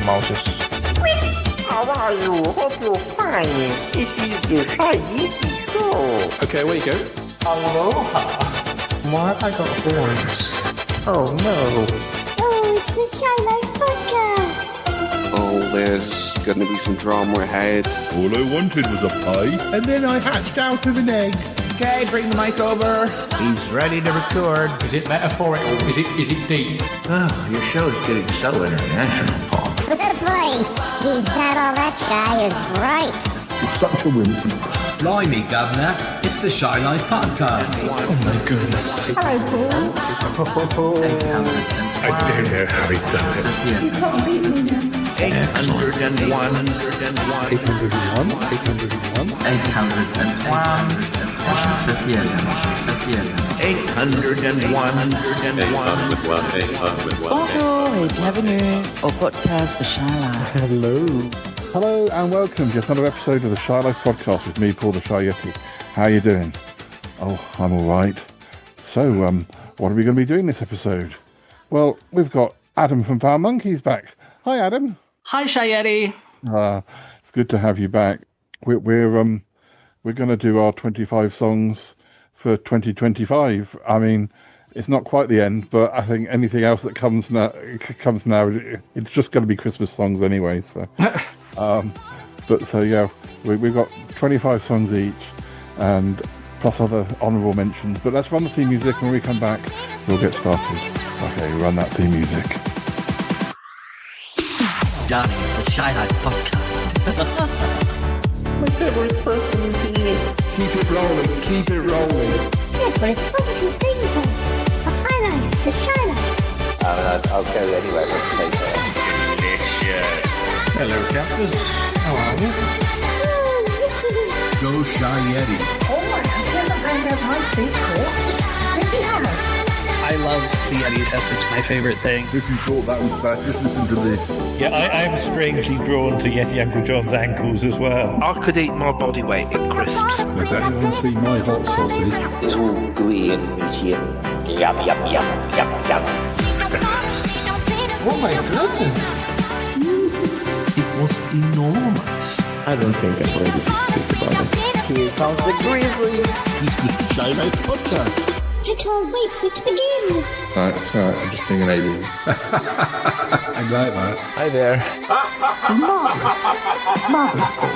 Moses. How are you? Hope you're fine. This is the Shy Yeti show. Okay, away you go. Aloha. Why have I got horns? Oh no. Oh, it's the Shy Life Podcast. Oh, there's going to be some drama ahead. All I wanted was a pie, and then I hatched out of an egg. Okay, bring the mic over. He's ready to record. Is it metaphorical? Is it deep? Oh, your show's getting so international, Paul. Good boy. He said all that Shy is right. It's such a win. Blimey, Governor. It's the Shy Life Podcast. Oh my goodness. Hi, Paul. I don't know how he does it. You can't beat me now. 801. Bonjour et bienvenue au podcast The Shy Life. Hello and welcome to another episode of the Shy Life Podcast with me, Paul the Shy Yeti. How are you doing? Oh, I'm all right. So, what are we going to be doing this episode? Well, we've got Adam from Foul Monkeys back. Hi, Adam. Hi, Shy Yeti. It's good to have you back. We're going to do our 25 songs for 2025. I mean, it's not quite the end, but I think anything else that comes now, it's just going to be Christmas songs anyway. So, we've got 25 songs each, and plus other honourable mentions. But let's run the theme music, and when we come back, we'll get started. Okay, run that theme music. Darling, it's the Shy Life Podcast. My favorite person is here. Keep it rolling, keep it rolling. Yes, but it's positive things. The highlight, the Shy Life. I'll go anywhere but take it. Delicious. Hello, captain. How are you? Go Shy Yeti. Oh, I can't bring up my secret. Maybe Alice. I love the Yeti test. It's my favorite thing. If you thought that was bad, just listen to this. Yeah, I'm strangely drawn to Yeti Uncle John's ankles as well. I could eat my body weight in crisps. Has anyone seen my hot sausage? It's all gooey and meaty and yum, yum, yum, yum, yum. Oh my goodness! It was enormous. I don't think I'm ready to speak about it. Here comes the grizzly. It's the Shy Life Podcast. I can't wait for it to begin. It's alright, I'm just being an alien. I like that. Hi there. Marvelous. Marvelous, Paul.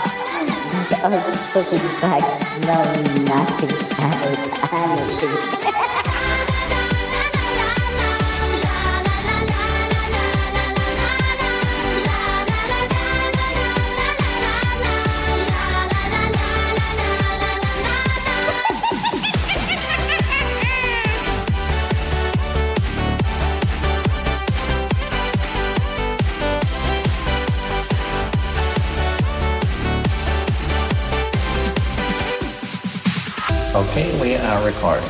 Okay, we are recording.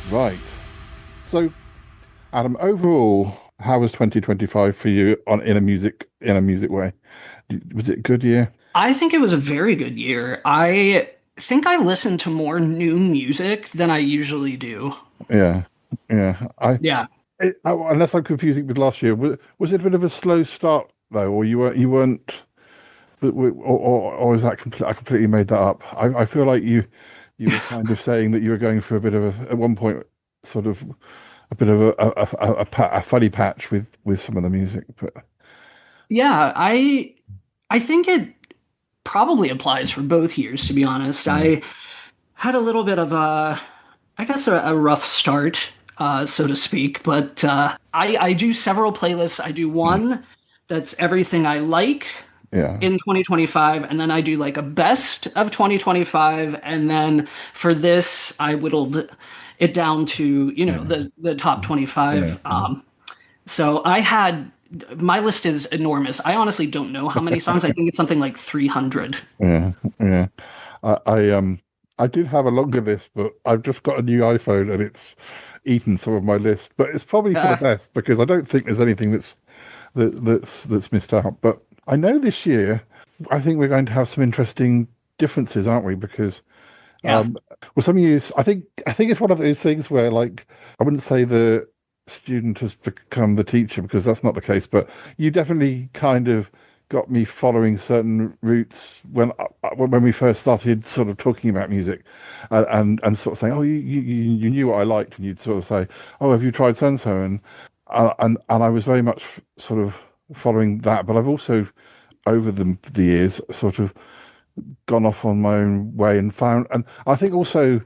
Right. So, Adam, overall, how was 2025 for you in a music way? Was it a good year? I think it was a very good year. I think I listened to more new music than I usually do. Yeah. Unless I'm confusing with last year, was it a bit of a slow start though, or you weren't, or is that I completely made that up? I feel like you were kind of saying that you were going through a bit of at one point, sort of a bit of a funny patch with some of the music. But yeah, I think it probably applies for both years, to be honest. I had a little bit of a rough start, so to speak, but I do several playlists. I do one that's everything I like. Yeah. In 2025, and then I do like a best of 2025, and then for this I whittled it down to the top 25. So I had my list is enormous. I honestly don't know how many songs. I think it's something like 300. Yeah. I did have a longer list, but I've just got a new iPhone and it's eaten some of my list. But it's probably for the best because I don't think there's anything that's missed out. But I know this year, I think we're going to have some interesting differences, aren't we? Because, some years, I think it's one of those things where, like, I wouldn't say the student has become the teacher, because that's not the case. But you definitely kind of got me following certain routes when we first started sort of talking about music, and sort of saying, oh, you knew what I liked, and you'd sort of say, oh, have you tried so and so, and I was very much sort of following that. But I've also over the years sort of gone off on my own way and found, and I think also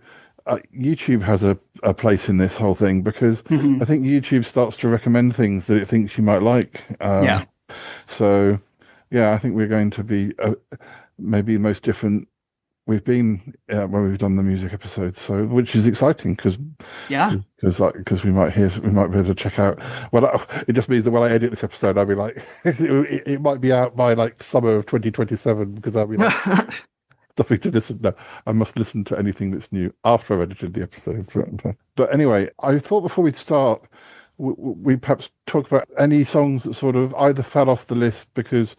YouTube has a place in this whole thing, because I think YouTube starts to recommend things that it thinks you might like. Yeah. So, yeah, I think we're going to be maybe the most different we've been when we've done the music episodes. So, which is exciting, because we might be able to check out. Well, it just means that when I edit this episode, I'll be like, it might be out by like summer of 2027, because I'll be like. Nothing to listen. No, I must listen to anything that's new after I've edited the episode. But anyway, I thought before we'd start, we perhaps talk about any songs that sort of either fell off the list because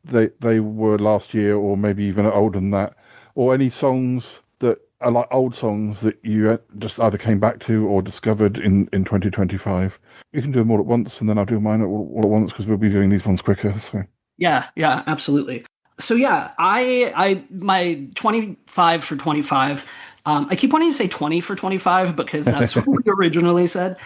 they were last year, or maybe even older than that, or any songs that are like old songs that you just either came back to or discovered in 2025. You can do them all at once, and then I'll do mine all at once, because we'll be doing these ones quicker. So yeah, absolutely. So yeah, I my 25 for 25. I keep wanting to say 20 for 25 because that's what we originally said.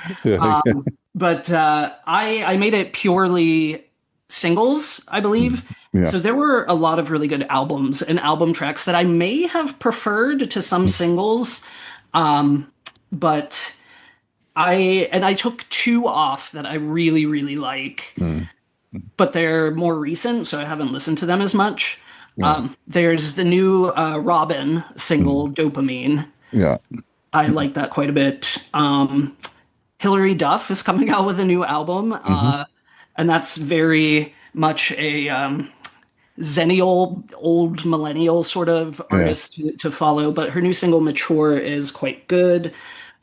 But I made it purely singles, I believe. Yeah. So there were a lot of really good albums and album tracks that I may have preferred to some singles. But I took two off that I really, really like. But they're more recent, so I haven't listened to them as much. Yeah. There's the new Robin single, Dopamine. Yeah. I like that quite a bit. Hilary Duff is coming out with a new album, and that's very much a zennial, old millennial sort of artist to follow. But her new single, Mature, is quite good.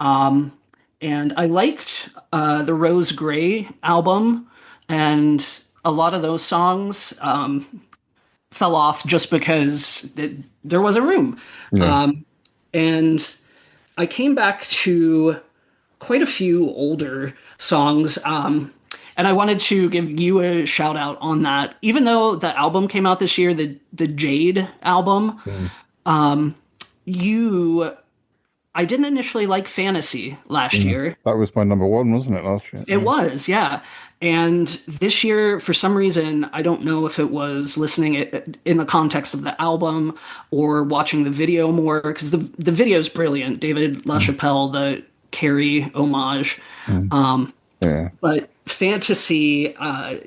And I liked the Rose Gray album. And a lot of those songs fell off just because there was a room. Yeah. And I came back to quite a few older songs. And I wanted to give you a shout out on that. Even though the album came out this year, the Jade album, I didn't initially like Fantasy last year. That was my number one, wasn't it, last year? It was, yeah. And this year, for some reason, I don't know if it was listening in the context of the album or watching the video more, because the video is brilliant. David LaChapelle, the Carrie homage. But Fantasy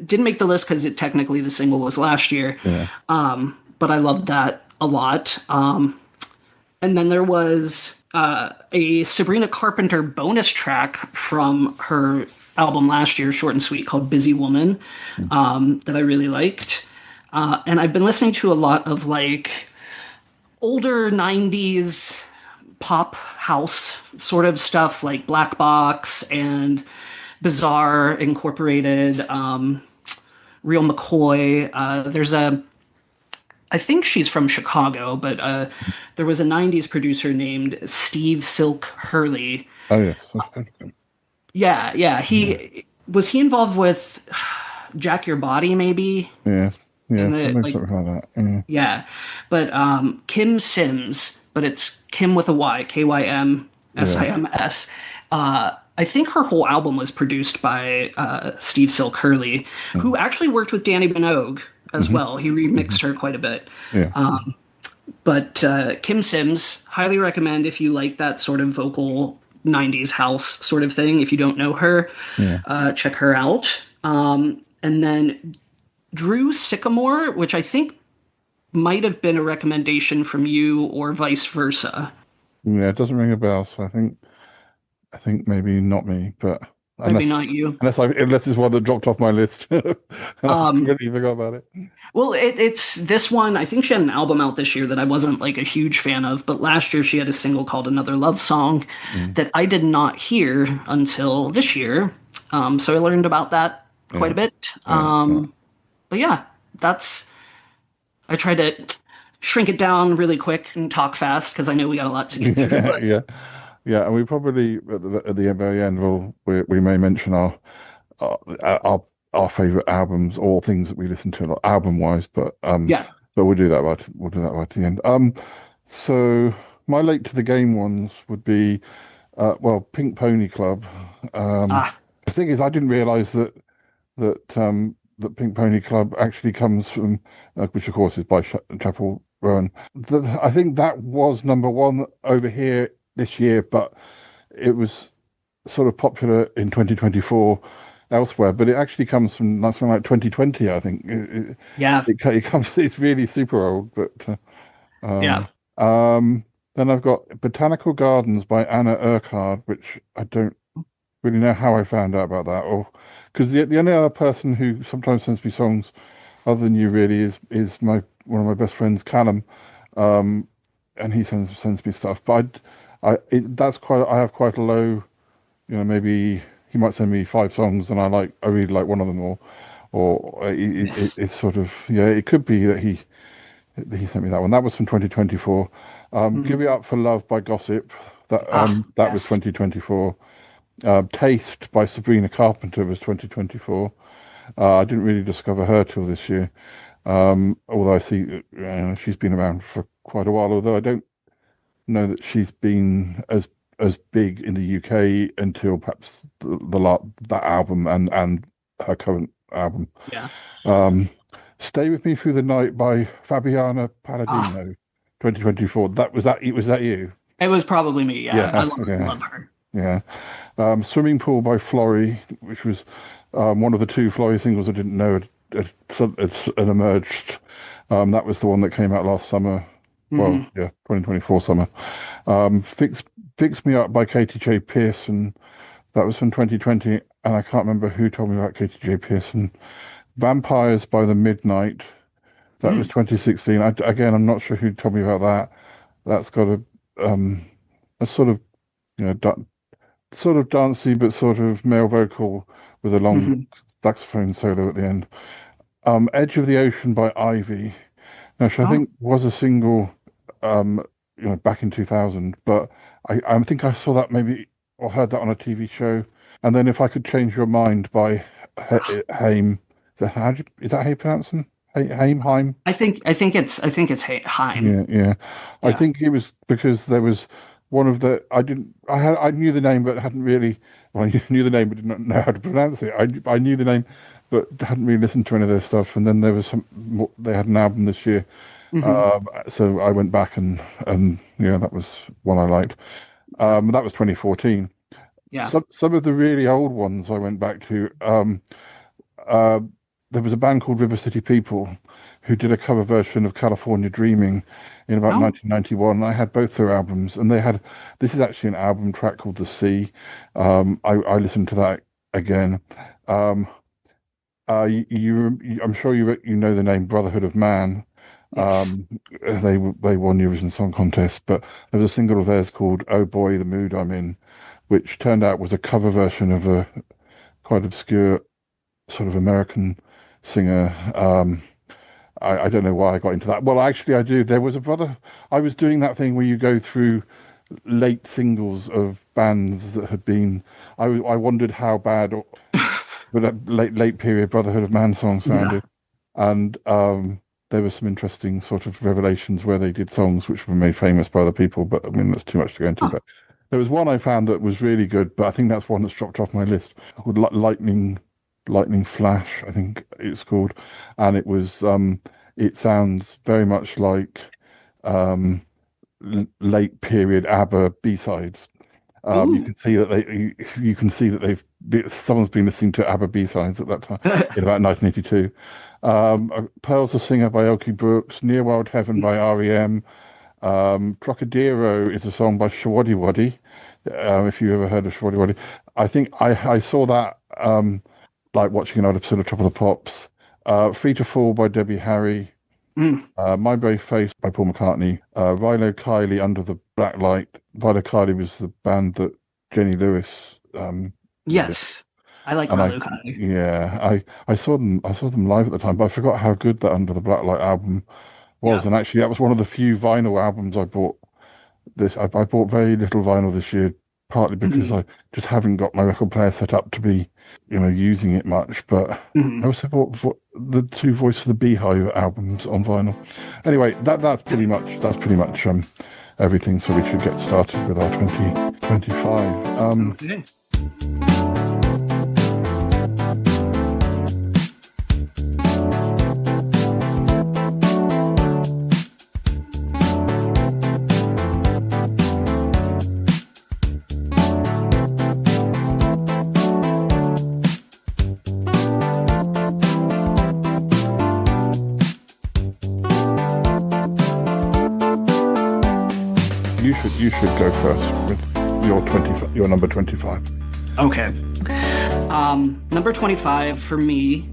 didn't make the list because technically the single was last year. Yeah. But I loved that a lot. And then there was a Sabrina Carpenter bonus track from her album last year, short and sweet, called Busy Woman, that I really liked. And I've been listening to a lot of like older 90s pop house sort of stuff, like Black Box and Bizarre Incorporated, Real McCoy. I think she's from Chicago, but there was a 90s producer named Steve Silk Hurley. Oh, yeah. Yeah. Was he involved with Jack Your Body, maybe? Yeah. Something like that. Yeah. But Kim Sims, but it's Kim with a Y, K-Y-M-S-I-M-S. I think her whole album was produced by Steve Silk Hurley, who actually worked with Danny Minogue as well. He remixed her quite a bit. Yeah. But Kim Sims, highly recommend if you like that sort of vocal 90s house sort of thing. If you don't know her, check her out. And then Drew Sycamore, which I think might have been a recommendation from you or vice versa. Yeah, it doesn't ring a bell, so I think maybe not me, but maybe not you. Unless it's one that dropped off my list. I completely forgot about it. Well, it's this one. I think she had an album out this year that I wasn't like a huge fan of, but last year she had a single called Another Love Song that I did not hear until this year. So I learned about that quite a bit. But yeah, I tried to shrink it down really quick and talk fast because I know we got a lot to get through. Yeah. Yeah, and we probably at the very end we may mention our our, our favorite albums or things that we listen to like, album wise, Yeah. but we'll do that right at the end. So my late to the game ones would be well, Pink Pony Club. Ah, The thing is, I didn't realize that Pink Pony Club actually comes from, which of course is by Chapel Rowan. I think that was number one over here this year, but it was sort of popular in 2024 elsewhere. But it actually comes from something like 2020, I think. yeah. It comes. It's really super old, but Yeah. then I've got Botanical Gardens by Anna Urquhart, which I don't really know how I found out about that, or because the only other person who sometimes sends me songs other than you really is my one of my best friends, Callum, and he sends me stuff. But that's quite I have quite a low, maybe he might send me 5 songs and I really like one of them, or Yes. it's sort of it could be that he sent me that one. That was from 2024. Give It Up for Love by Gossip. That was Yes. 2024. Taste by Sabrina Carpenter was 2024. I didn't really discover her till this year. Although I see she's been around for quite a while. Although I don't know that she's been as big in the UK until perhaps that album and her current album. Yeah. Stay With Me Through the Night by Fabiana Palladino, 2024. Was that you? It was probably me. Yeah. I love her. Yeah. Swimming Pool by Florrie, which was one of the 2 Florrie singles I didn't know had emerged. That was the one that came out last summer. Well, 2024 summer. Fix Me Up by Katie J. Pearson. That was from 2020, and I can't remember who told me about Katie J. Pearson. Vampires by The Midnight. That was 2016. Again, I'm not sure who told me about that. That's got a sort of, sort of dancey, but sort of male vocal with a long saxophone solo at the end. Edge of the Ocean by Ivy, which I think was a single, back in 2000. But I think I saw that maybe or heard that on a TV show. And then If I Could Change Your Mind by Haim. Is that how you pronounce them? Haim? I think it's Haim. Yeah. I think it was because there was one of the I knew the name but hadn't really I knew the name but didn't know how to pronounce it. I knew the name but hadn't really listened to any of their stuff. And then there was they had an album this year, so I went back and that was one I liked. That was 2014. Yeah. Some of the really old ones I went back to. There was a band called River City People who did a cover version of California Dreaming in about 1991. I had both their albums, and this is actually an album track called The Sea. I listened to that again. I'm sure you know the name Brotherhood of Man. Yes. They won Eurovision Song Contest, but there was a single of theirs called "Oh Boy, the Mood I'm In," which turned out was a cover version of a quite obscure sort of American singer. I don't know why I got into that. Well, actually, I do. There was I was doing that thing where you go through late singles of bands that had been. I wondered how bad, but a late period Brotherhood of Man song sounded, and there were some interesting sort of revelations where they did songs which were made famous by other people. But I mean, that's too much to go into. But there was one I found that was really good, but I think that's one that's dropped off my list. Called Lightning Flash, I think it's called, and it was it sounds very much like late period ABBA B-sides. You can see that someone's been listening to ABBA B-sides at that time in about 1982. Pearl's a Singer by Elkie Brooks, Near Wild Heaven by REM. Trocadero is a song by Shawaddy Waddy. If you ever heard of Shawaddy Waddy, I think I saw that like watching an old episode of Top of the Pops. Free to Fall by Debbie Harry. My Brave Face by Paul McCartney. Rilo Kiley, Under the Black Light. Rilo Kiley was the band that Jenny Lewis. Yes, I like Rilo Kiley. Yeah, I saw them live at the time, but I forgot how good that Under the Black Light album was. And actually, that was one of the few vinyl albums I bought I bought very little vinyl this year, partly because I just haven't got my record player set up to be, using it much. But I also bought the 2 Voice of the Beehive albums on vinyl. Anyway, that's pretty much everything. So we should get started with our 2025. Okay. You should go first with your number 25. Okay. Number 25 for me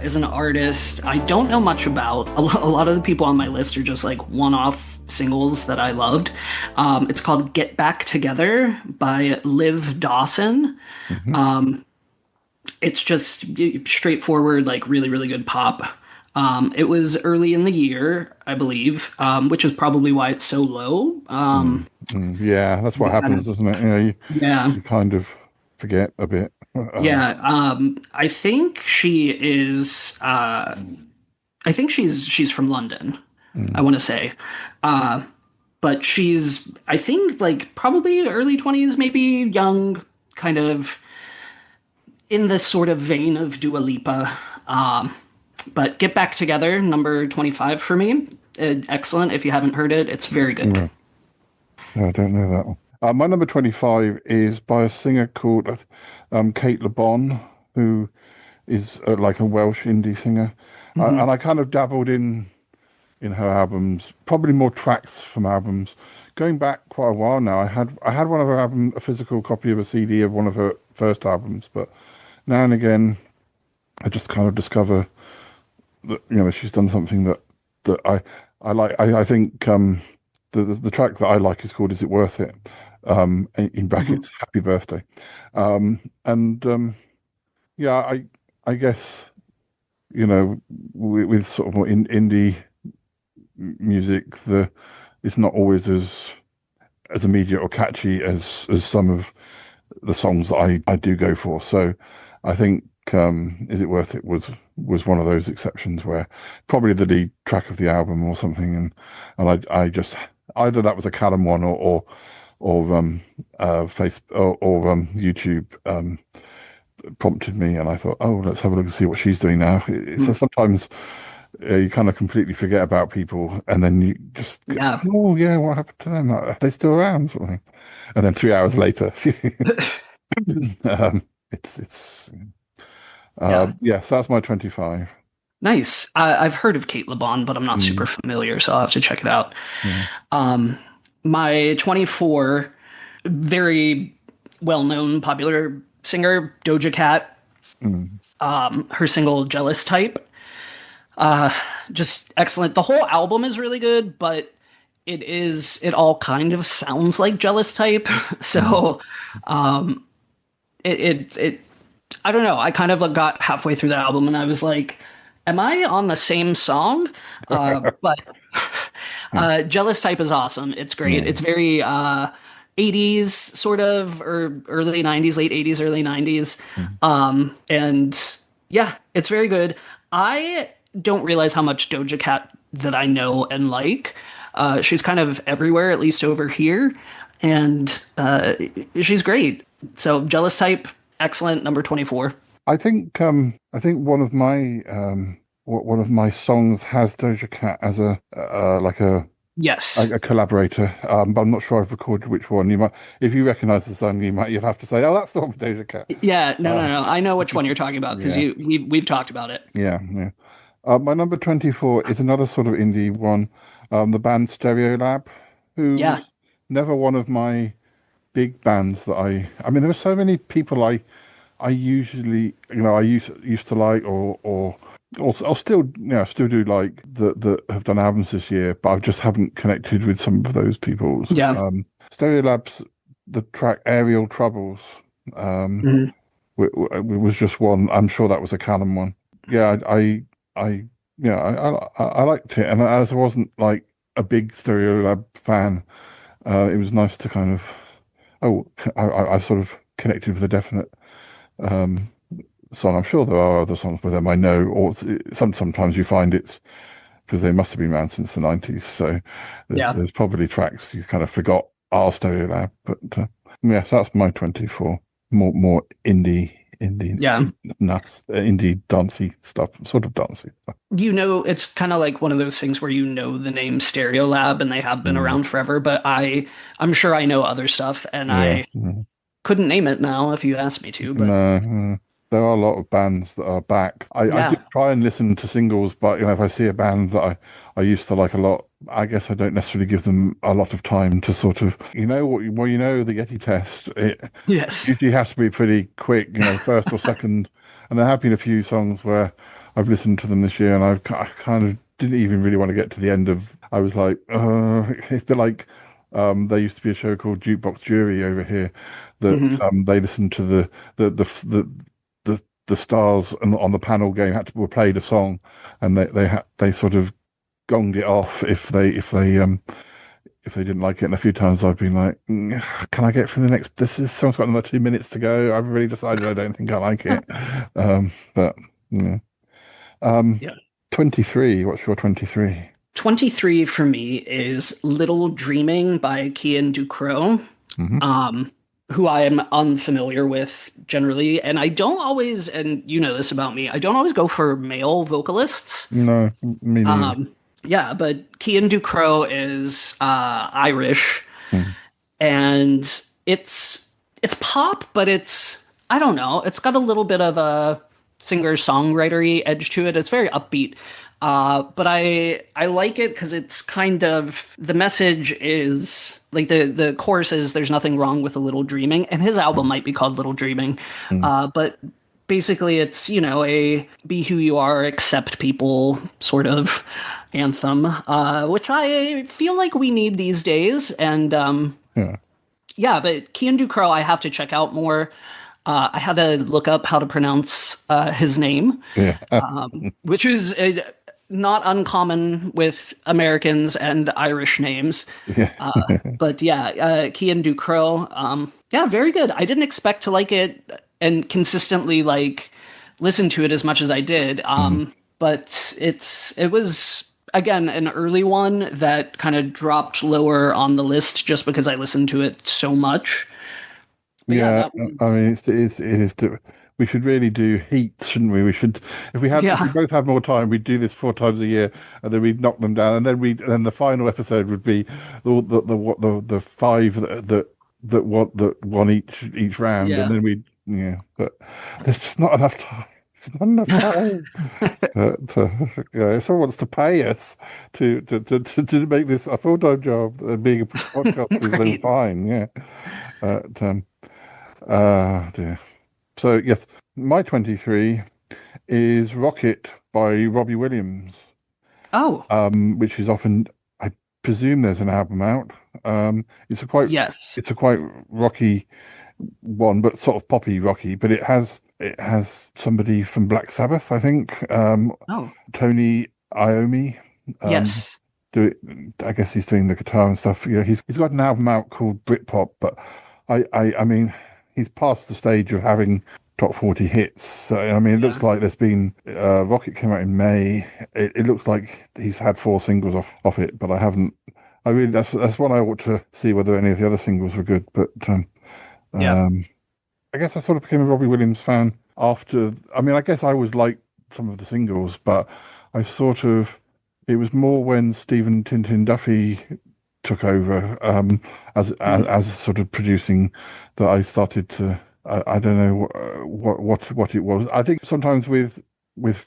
is an artist I don't know much about. A lot of the people on my list are just like one-off singles that I loved. It's called Get Back Together by Liv Dawson. It's just straightforward, like really, really good pop. It was early in the year, I believe, which is probably why it's so low. Yeah, that's what happens, doesn't it? You kind of forget a bit. I think she is. I think she's from London. I want to say, but she's. I think like probably early 20s, maybe young, kind of in the sort of vein of Dua Lipa. But Get Back Together, number 25 for me. Excellent. If you haven't heard it, it's very good. Yeah. No, I don't know that one. My number 25 is by a singer called Kate Le Bon, who is like a Welsh indie singer. And I kind of dabbled in her albums, probably more tracks from albums. Going back quite a while now, I had one of her albums, a physical copy of a CD of one of her first albums, but now and again, I just kind of discover that she's done something that I like. I think the track that I like is called "Is It Worth It?" In brackets, Happy Birthday. I guess with sort of more indie music, it's not always as immediate or catchy as some of the songs that I do go for. So I think Is It Worth It was one of those exceptions where probably the lead track of the album or something, and I just either that was a Callum one or YouTube prompted me, and I thought, oh, let's have a look and see what she's doing now. So sometimes you kind of completely forget about people, and then you just oh yeah, what happened to them? Are they still around? Sort of thing. And then 3 hours later, it's. So that's my 25. Nice. I've heard of Kate Le Bon, but I'm not super familiar, so I'll have to check it out. My 24, very well-known, popular singer, Doja Cat. Her single Jealous Type. Just excellent. The whole album is really good, but it all kind of sounds like Jealous Type. So it I don't know. I kind of got halfway through the album and I was like, am I on the same song? But Jealous Type is awesome. It's great. It's very 80s sort of, or early 90s, late 80s, early 90s. And yeah, it's very good. I don't realize how much Doja Cat that I know and like. She's kind of everywhere, at least over here. And she's great. So Jealous Type, excellent, number 24. I think one of my songs has Doja Cat as a collaborator, but I'm not sure I've recorded which one. You might, if you recognise the song, you'll have to say, "Oh, that's the one with Doja Cat." Yeah, no. I know which one you're talking about because we've talked about it. Yeah. My number 24 is another sort of indie one, the band Stereolab, who's never one of my big bands that I mean, there are so many people I usually, I used to like or still do like that have done albums this year, but I just haven't connected with some of those people. Stereolab's the track Aerial Troubles was just one. I'm sure that was a Callum one. Yeah, I liked it, and as I wasn't like a big Stereolab fan, It was nice to kind of, I sort of connected with a definite song. I'm sure there are other songs with them I know, or sometimes you find it's because they must have been around since the 90s. So there's probably tracks you kind of forgot are Stereolab. But yes, that's my 24. More indie nuts, indie dancey stuff, sort of dancey stuff. It's kind of like one of those things where the name Stereolab and they have been around forever, but I'm sure I know other stuff and I couldn't name it now if you asked me to. But no, there are a lot of bands that are back. I do try and listen to singles, but if I see a band that I used to like a lot, I guess I don't necessarily give them a lot of time to sort of, the Yeti test. It usually has to be pretty quick, first or second. And there have been a few songs where I've listened to them this year, and I kind of didn't even really want to get to the end of. I was like, it's a bit like there used to be a show called Jukebox Jury over here that they listened to the stars on the panel game were played a song, and they sort of gonged it off if they didn't like it. And a few times I've been like, can I get through the next? This song's got another 2 minutes to go. I've really decided I don't think I like it. But yeah. 23. What's your 23? 23 for me is Little Dreaming by Kian Ducrot, who I am unfamiliar with generally. And I don't always, and you know this about me, I don't always go for male vocalists. No, me neither. Yeah, but Kian Ducrot is Irish, and it's pop, but I don't know, it's got a little bit of a singer-songwriter-y edge to it. It's very upbeat. But I like it because it's kind of, the message is, like the chorus is, there's nothing wrong with a little dreaming, and his album might be called Little Dreaming. But basically it's, a be who you are, accept people sort of anthem, which I feel like we need these days. And but Kian Ducrot I have to check out more. I had to look up how to pronounce his name, which is not uncommon with Americans and Irish names. But Kian Ducrot, very good. I didn't expect to like it and consistently listen to it as much as I did. But it was, again, an early one that kind of dropped lower on the list just because I listened to it so much. But I mean, it is. We should really do heats, shouldn't we? We should, if we both had more time, we'd do this 4 times a year, and then we'd knock them down, and then the final episode would be the 5 that won each round, and then But there's just not enough time. There's not enough time. If someone wants to pay us to make this a full-time job, being a podcast is then fine. Dear. So yes, my 23 is Rocket by Robbie Williams. Which is often, I presume there's an album out. It's a quite rocky one, but sort of poppy rocky. But it has somebody from Black Sabbath, I think. Tony Iommi. Yes. I guess he's doing the guitar and stuff. Yeah, he's got an album out called Britpop, but I mean, he's past the stage of having top 40 hits. So, I mean, it looks like there's been, Rocket came out in May. It looks like he's had 4 singles off it, but that's one I ought to see whether any of the other singles were good. But, I guess I sort of became a Robbie Williams fan after, I mean, I guess I always liked some of the singles, but it was more when Stephen Tintin Duffy took over as sort of producing that I started to I don't know what it was. I think sometimes with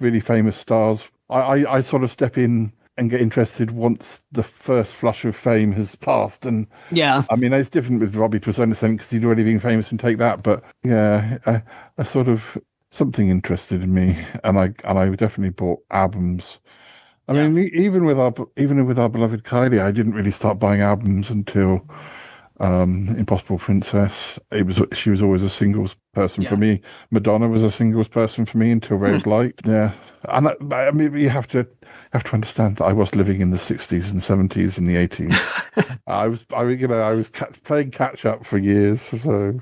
really famous stars, I sort of step in and get interested once the first flush of fame has passed. And I mean, it's different with Robbie to a certain extent because he'd already been famous and take that. But I sort of, something interested in me, and I definitely bought albums. I mean, even with our beloved Kylie, I didn't really start buying albums until Impossible Princess. She was always a singles person for me. Madonna was a singles person for me until Very Light. Yeah, and I mean you have to understand that I was living in the 60s and 70s and the 80s. I was playing catch up for years. So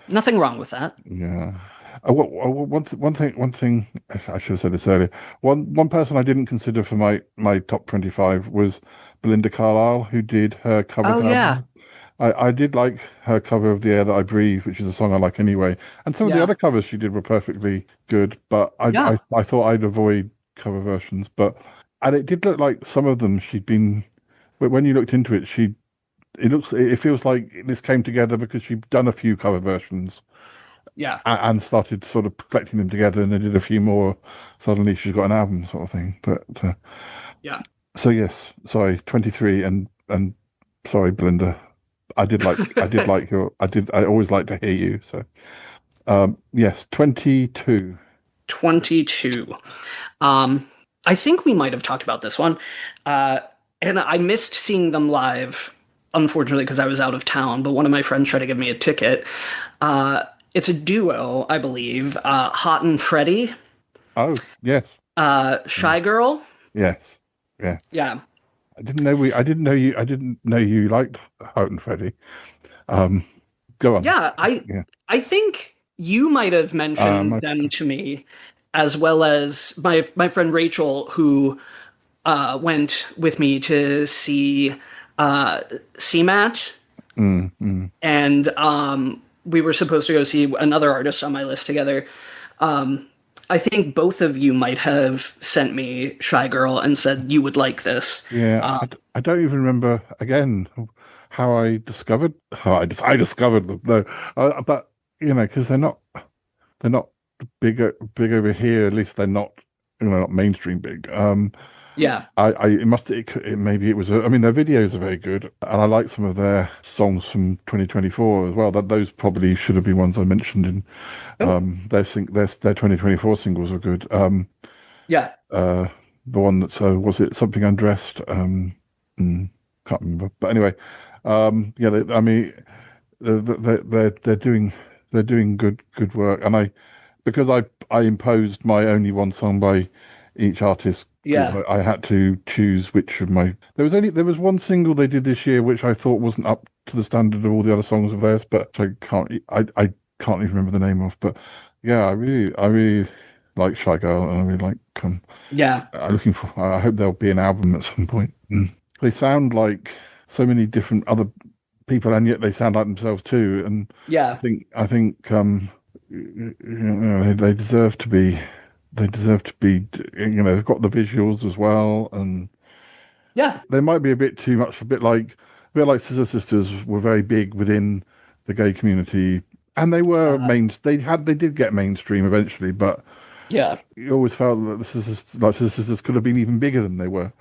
nothing wrong with that. Yeah. One thing I should have said this earlier. One person I didn't consider for my top 25 was Belinda Carlisle, who did her cover album. Yeah. I did like her cover of The Air That I Breathe, which is a song I like anyway. And some of the other covers she did were perfectly good, but I thought I'd avoid cover versions. And it did look like some of them she'd been, when you looked into it, it feels like this came together because she'd done a few cover versions. Yeah. And started sort of collecting them together, and they did a few more. Suddenly she's got an album sort of thing. But yeah. So yes, sorry, 23 and sorry, Belinda. I always like to hear you. So yes, 22. 22. I think we might have talked about this one. And I missed seeing them live, unfortunately, because I was out of town, but one of my friends tried to give me a ticket. It's a duo, I believe. Hot and Freddie. Oh, yes. Shy Girl. Yes. Yeah. Yeah. I didn't know you liked Hot and Freddie. Go on. Yeah, I think you might have mentioned them to me, as well as my friend Rachel, who went with me to see CMAT. And we were supposed to go see another artist on my list together. I think both of you might have sent me Shy Girl and said you would like this. Yeah, I don't even remember again how I discovered them. No, but because they're not big over here. At least they're not not mainstream big. Yeah, maybe it was. I mean, their videos are very good, and I like some of their songs from 2024 as well. Those probably should have been ones I mentioned in. Their 2024 singles are good. Yeah. The one that was it Something Undressed? Can't remember. But anyway, I mean, they're doing good work, and because I imposed my only one song by each artist. Yeah, I had to choose which of my. There was one single they did this year which I thought wasn't up to the standard of all the other songs of theirs, but I can't even remember the name of. But yeah, I really like Shy Girl, and I really like. Yeah, I hope there'll be an album at some point. They sound like so many different other people, and yet they sound like themselves too. And yeah, I think they deserve to be. They deserve to be, they've got the visuals as well, and yeah, they might be a bit too much. A bit like Scissor Sisters were very big within the gay community, and they were They did get mainstream eventually, but yeah, you always felt that Scissor Sisters could have been even bigger than they were.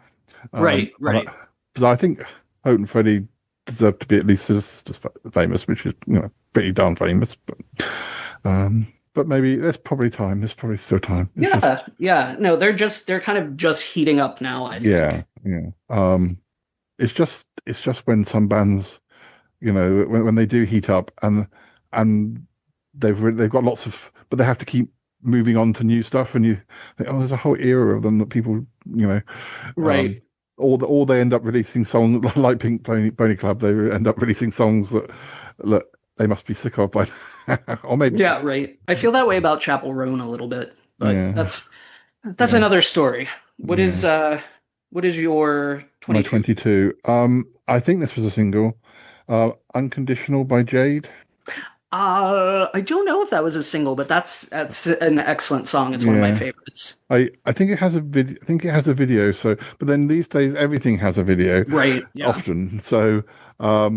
Right. Because I think Hope and Freddie deserve to be at least as famous, which is pretty darn famous, but maybe there's probably time. There's probably still time. Yeah. No, they're kind of just heating up now, I think. Yeah. It's just when some bands, when they do heat up and they've got lots of, but they have to keep moving on to new stuff, and you think, oh, there's a whole era of them that people, right. Or they end up releasing songs like Pink Pony Club. They end up releasing songs that they must be sick of by. Or maybe. Yeah, right. I feel that way about Chapel Roan a little bit, but that's another story. What is your 22? My 22. I think this was a single, Unconditional by Jade. I don't know if that was a single, but that's an excellent song. It's one of my favorites. I think it has a video. I think it has a video. So, but then these days everything has a video. Right. Yeah. Often. So, yeah.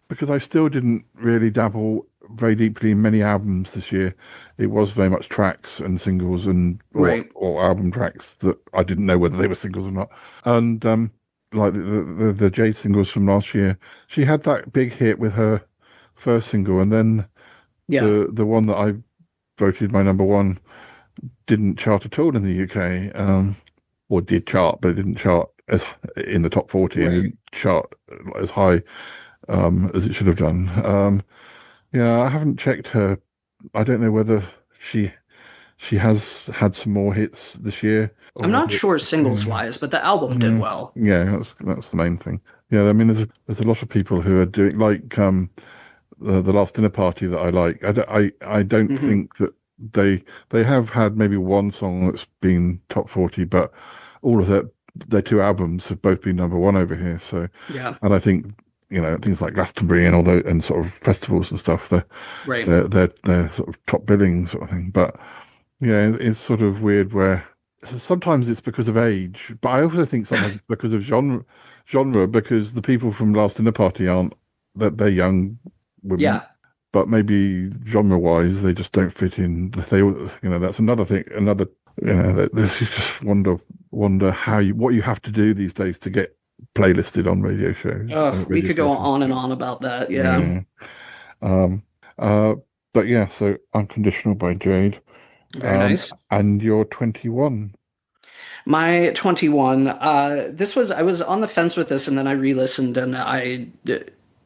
Because I still didn't really dabble very deeply in many albums this year. It was very much tracks and singles or album tracks that I didn't know whether they were singles or not. And like the Jade singles from last year, she had that big hit with her first single, and then the one that I voted my number one didn't chart at all in the UK, or did chart, but it didn't chart as in the top 40 and Right. didn't chart as high as it should have done. Yeah, I haven't checked her. I don't know whether she she has had some more hits this year or I'm not whether sure singles wise, but the album did well. yeah, that's the main thing. Yeah, I mean, there's a lot of people who are doing like the last dinner party that I like. I don't Hmm. think that they have had maybe one song that's been top 40, but all of their two albums have both been number one over here. So, Yeah. and I think things like Glastonbury and all those and sort of festivals and stuff, Right. they're sort of top billing sort of thing. But yeah, it's sort of weird where sometimes it's because of age, but I also think sometimes it's because of genre because the people from Last Dinner Party aren't that they're young women, Yeah. but maybe genre wise they just don't fit in. They that's another thing. Another that you just wonder what you have to do these days to get playlisted on radio shows. We Radio could go stations. on and on about that. Yeah. Yeah. Um. But yeah. So Unconditional by Jade. Very nice. And you're 21. My 21. I was on the fence with this, and then I re-listened, and I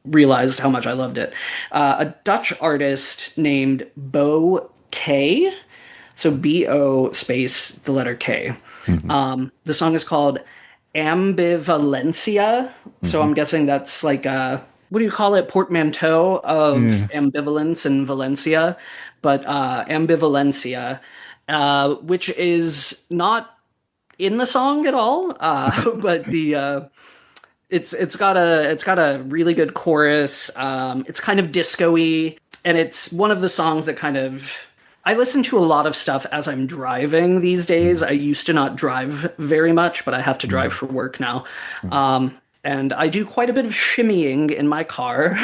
realized how much I loved it. A Dutch artist named Bo K. So BO space the letter K. The song is called Ambivalencia. So I'm guessing that's like what do you call it? Portmanteau of ambivalence and Valencia, but Ambivalencia, which is not in the song at all. But the it's got a really good chorus. It's kind of disco-y, and it's one of the songs that kind of I listen to a lot of stuff as I'm driving these days. I used to not drive very much, but I have to drive for work now. And I do quite a bit of shimmying in my car.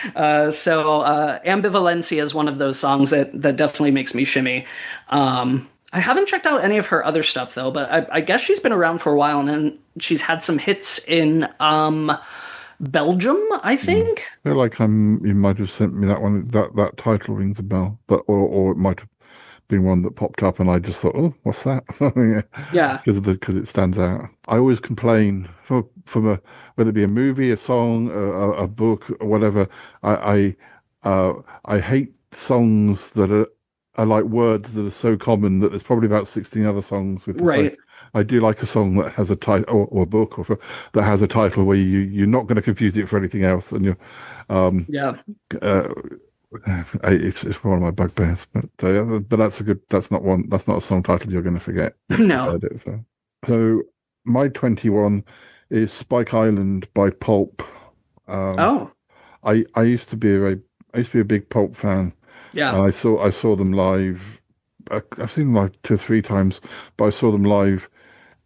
So Ambivalencia is one of those songs that definitely makes me shimmy. I haven't checked out any of her other stuff though, but I guess she's been around for a while, and then she's had some hits in Belgium, I think. I feel like you might have sent me that one. That title rings a bell, but or it might have been one that popped up, and I just thought, oh, what's that? Yeah, because it stands out. I always complain from whether it be a movie, a song, a book, or whatever. I hate songs that are like words that are so common that there's probably about 16 other songs with the right. same. I do like a song that has a title or a book that has a title where you're not going to confuse it for anything else, and Yeah. it's one of my bugbears. But that's not a song title you're going to forget. No. Heard it, so my 21 is Spike Island by Pulp. Oh, I used to be a big Pulp fan. yeah. And I saw them live. I've seen them live 2 or 3 times, but I saw them live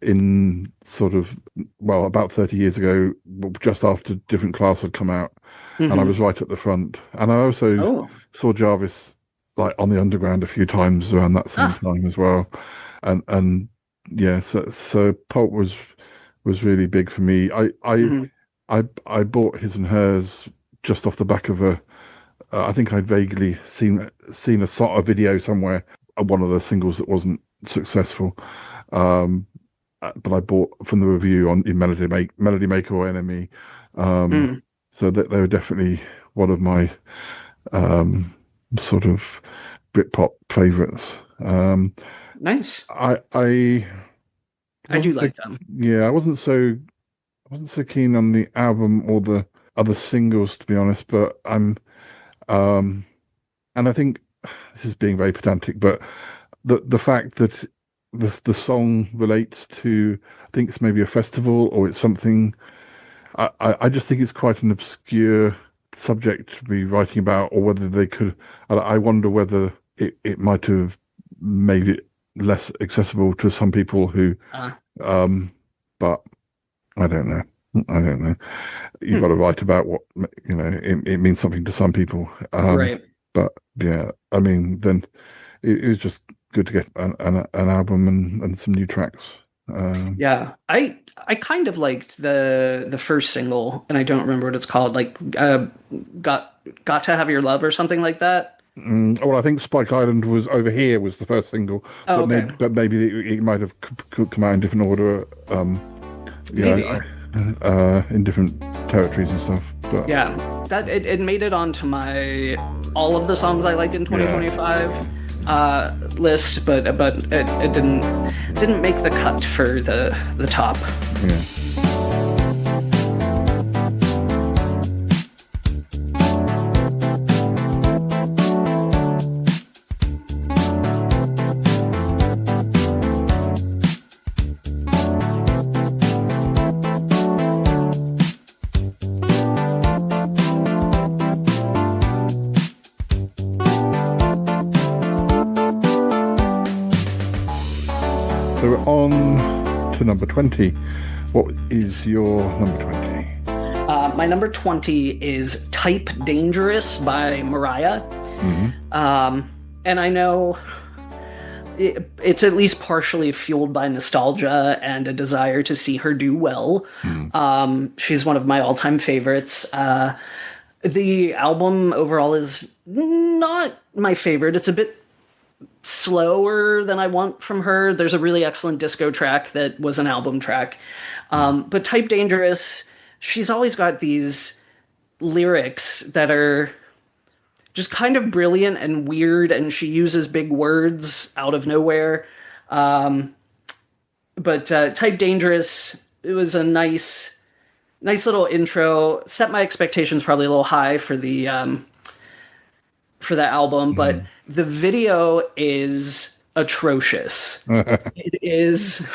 in sort of about 30 years ago, just after Different Class had come out, and I was right at the front. And I also saw Jarvis like on the Underground a few times around that same time as well. And yeah, so Pulp was really big for me. I bought His and Hers just off the back of I think I'd vaguely seen a sort of video somewhere, one of the singles that wasn't successful. But I bought from the review in Melody Maker or NME. So that they were definitely one of my sort of Britpop favorites. Nice. I do like them. Yeah, I wasn't so keen on the album or the other singles, to be honest, but and I think this is being very pedantic, but the fact that the song relates to, I think it's maybe a festival or it's something, I just think it's quite an obscure subject to be writing about, or whether they could, I wonder whether it might have made it less accessible to some people who, but I don't know. You've got to write about what, it means something to some people. Right. But yeah, I mean, then it was just good to get an album and some new tracks. Yeah, I kind of liked the first single, and I don't remember what it's called. Like, got to have your love or something like that. Well, I think Spike Island was Over Here was the first single, Oh, but okay. maybe it might have come out in different order. Maybe. In different territories and stuff. But Yeah, that it made it onto my all of the songs I liked in 2025 list, but it didn't make the cut for the top. Yeah. So we're on to number 20. What is your number 20? My number 20 is Type Dangerous by Mariah. And I know it's at least partially fueled by nostalgia and a desire to see her do well. She's one of my all-time favorites. The album overall is not my favorite. It's a bit slower than I want from her. There's a really excellent disco track that was an album track. But Type Dangerous, she's always got these lyrics that are just kind of brilliant and weird, and she uses big words out of nowhere. But Type Dangerous, it was a nice little intro. Set my expectations probably a little high for the album, but the video is atrocious. It is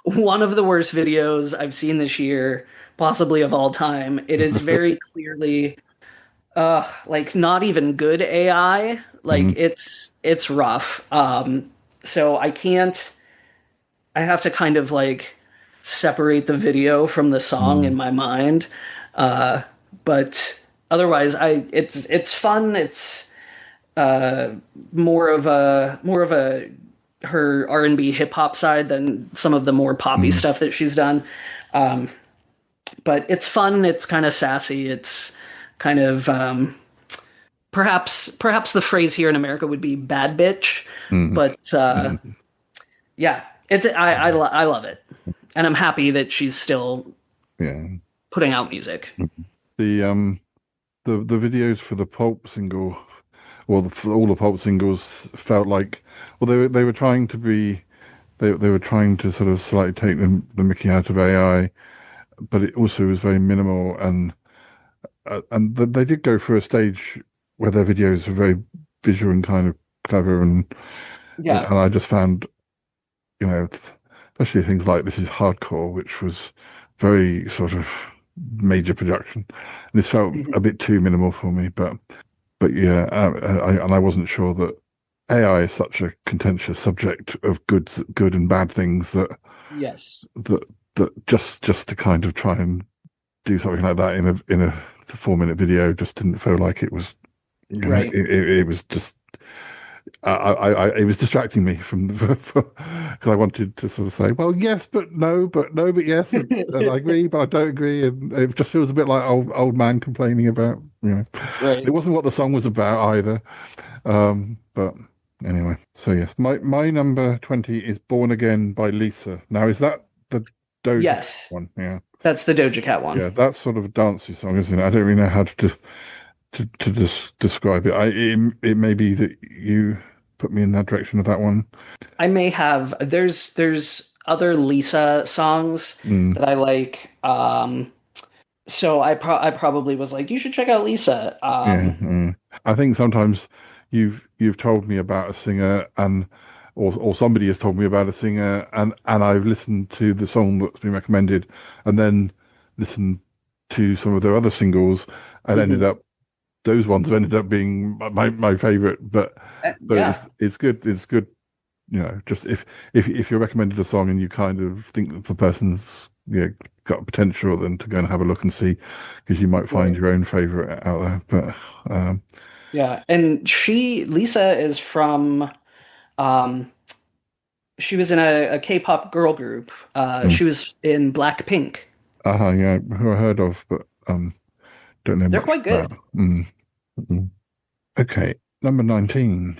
one of the worst videos I've seen this year, possibly of all time. It is very clearly like not even good AI. Like it's rough. So I have to kind of like separate the video from the song in my mind. But otherwise it's fun. It's more of a her R&B hip hop side than some of the more poppy stuff that she's done. But it's fun. It's kind of sassy. It's kind of perhaps the phrase here in America would be bad bitch. But yeah, I love it, and I'm happy that she's still putting out music. The videos for the Pulp single, or for all the Pulp singles, felt like, well, they were trying to be, they were trying to sort of slightly take the Mickey out of AI, but it also was very minimal, and they did go through a stage where their videos were very visual and kind of clever, and I just found, especially things like This Is Hardcore, which was very sort of major production, and this felt a bit too minimal for me. But yeah, I wasn't sure that AI is such a contentious subject of good and bad things that just to kind of try and do something like that in a 4-minute video just didn't feel like it was right. It was just it was distracting me from because I wanted to sort of say, well, yes, but no, but yes, and I agree, but I don't agree, and it just feels a bit like old man complaining about, Right. It wasn't what the song was about either. But anyway, so yes, my number 20 is Born Again by Lisa. Now, is that the Doja one? Yeah, that's the Doja Cat one. Yeah, that's sort of a dancey song, isn't it? I don't really know how to just describe it. It may be that you put me in that direction of that one. I may have. There's other Lisa songs that I like. So I probably was like, you should check out Lisa. I think sometimes you've told me about a singer, or somebody has told me about a singer, and I've listened to the song that's been recommended, and then listened to some of their other singles, and those ones have ended up being my favorite. But it's good. It's good. Just if you're recommended a song and you kind of think that the person's got potential, then to go and have a look and see, because you might find your own favorite out there. But and Lisa is from she was in a K-pop girl group. She was in Blackpink. Who I heard of, but don't know. They're quite good. Okay, number 19.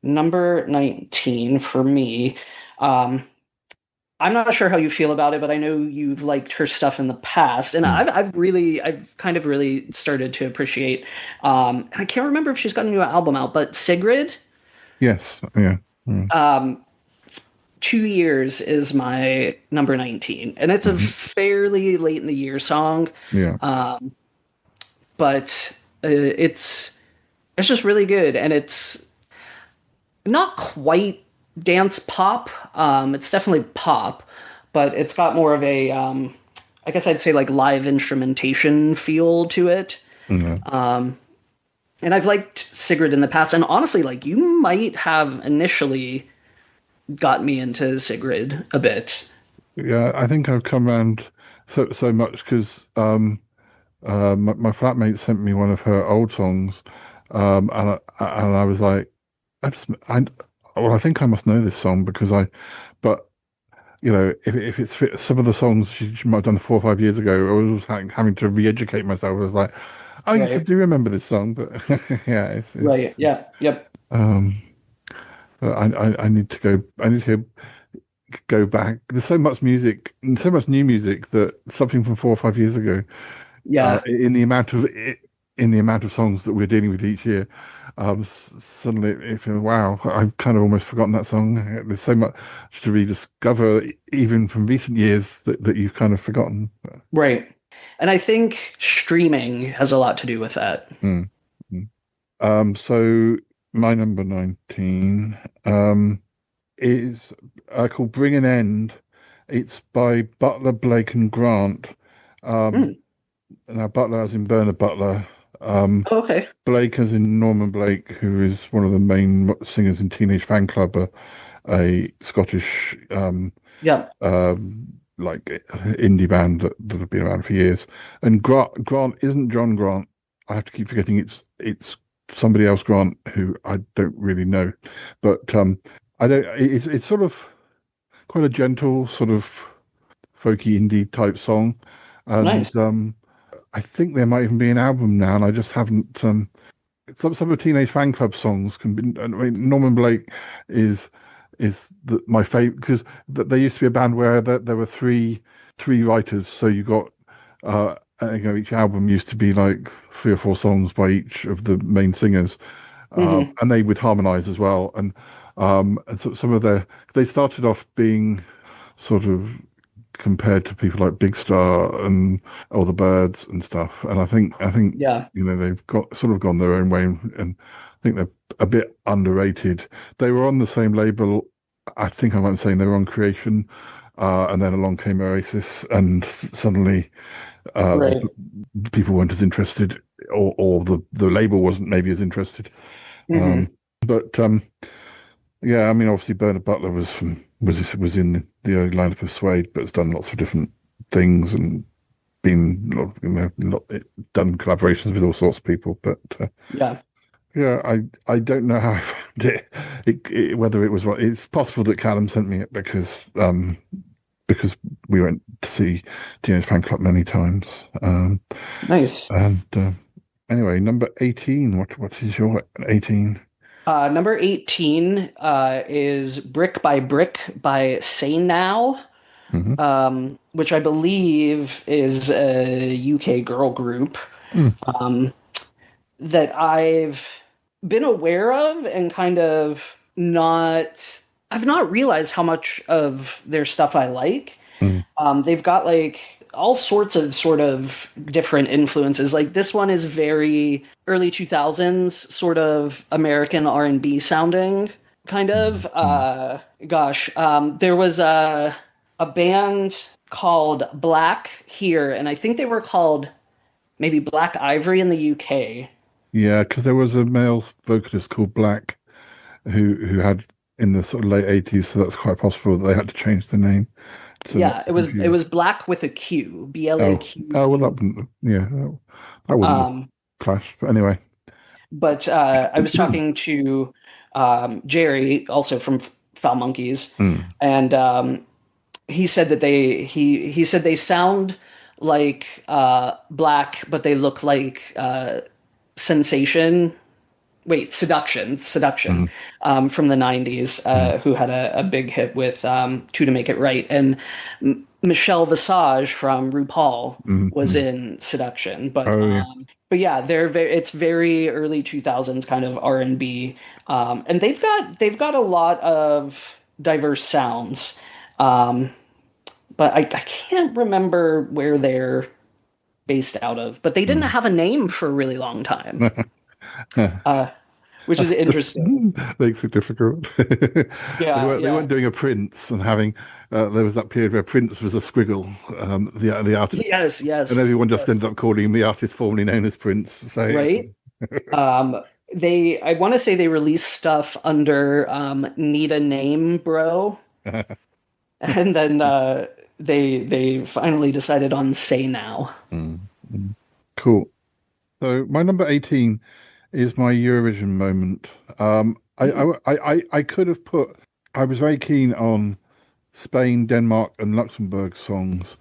Number 19 for me. Um, I'm not sure how you feel about it, but I know you've liked her stuff in the past, and Hmm. I've kind of really started to appreciate. And I can't remember if she's got a new album out, but Sigrid, Yes, yeah. Mm. 2 years is my number 19, and it's a Mhm. fairly late in the year song, Yeah. but it's just really good, and it's not quite dance pop. It's definitely pop, but it's got more of a, I guess I'd say like live instrumentation feel to it. Yeah. And I've liked Sigrid in the past, and honestly, like you might have initially got me into Sigrid a bit. Yeah, I think I've come around so much because my flatmate sent me one of her old songs, and I was like, I think I must know this song because but if it's some of the songs she might have done 4 or 5 years ago, I was having to re-educate myself. I was like, oh yes, I Right. do remember this song, but yeah, Right. Yeah. Yep. um, but I need to go. I need to go back. There's so much music and so much new music that something from 4 or 5 years ago, uh, Yeah. in the amount of in the amount of songs that we're dealing with each year, suddenly it feels wow. I've kind of almost forgotten that song. There's so much to rediscover, even from recent years that you've kind of forgotten. Right. And I think streaming has a lot to do with that. Mm, mm. So my number 19 is called Bring an End. It's by Butler, Blake and Grant. Um, Hmm. Now Butler as in Bernard Butler. Oh, okay. Blake as in Norman Blake, who is one of the main singers in Teenage Fan Club, a Scottish Yeah. like indie band that have been around for years. And Grant isn't John Grant. I have to keep forgetting it's somebody else Grant who I don't really know. But I don't it's sort of quite a gentle sort of folky indie type song. And Nice. I think there might even be an album now, and I just haven't. Some of Teenage Fan Club songs can be. I mean, Norman Blake is my favorite because there used to be a band where there were three writers, so you got each album used to be like 3 or 4 songs by each of the main singers, Hmm. and they would harmonize as well. And so some of they started off being sort of compared to people like Big Star and all the Birds and stuff. And I think Yeah. they've got sort of gone their own way, and I think they're a bit underrated. They were on the same label. I think I might be saying they were on Creation, and then along came Oasis, and suddenly Right. people weren't as interested, or the label wasn't maybe as interested. Hmm. Um, but yeah, I mean, obviously Bernard Butler was in the early lineup of Suede, but has done lots of different things and been done collaborations with all sorts of people. But Yeah. yeah, I don't know how I found whether it was right. It's possible that Callum sent me it because we went to see Teenage Fan Club many times. Nice. And anyway, number 18. What is your 18? Number 18 is Brick by Brick by Say Now, Hmm. which I believe is a UK girl group Mm. that I've been aware of and kind of I've not realized how much of their stuff I like. Mm. They've got like all sorts of sort of different influences. Like this one is very early 2000s sort of American R&B sounding kind of. Mm. There was a band called Black here, and I think they were called maybe Black Ivory in the UK. Yeah, because there was a male vocalist called Black who had in the sort of late 80s, so that's quite possible that they had to change the name to not Yeah, it confuse. was Black with a Q, Oh, oh well, BLAQ. that wouldn't, yeah, that wouldn't have Um, clashed. But anyway, but I was talking to Jerry, also from Foul Monkeys, mm, and he said that he said they sound like Black, but they look like Sensation. Seduction, from the 90s, who had a big hit with Two to Make It Right. And Michelle Visage from RuPaul was in Seduction. But yeah, it's very early 2000s kind of R&B. And they've got a lot of diverse sounds. But I can't remember where they're based out of. But they didn't have a name for a really long time. Which is interesting. Makes it difficult. Yeah, they weren't doing a Prince and having. There was that period where Prince was a squiggle, the artist. Yes, and everyone just ended up calling him the artist formerly known as Prince. So, right. I want to say they released stuff under Need a Name, Bro, and then they finally decided on Say Now. Cool. So my number 18 is my Eurovision moment. I could have put. I was very keen on Spain, Denmark, and Luxembourg songs.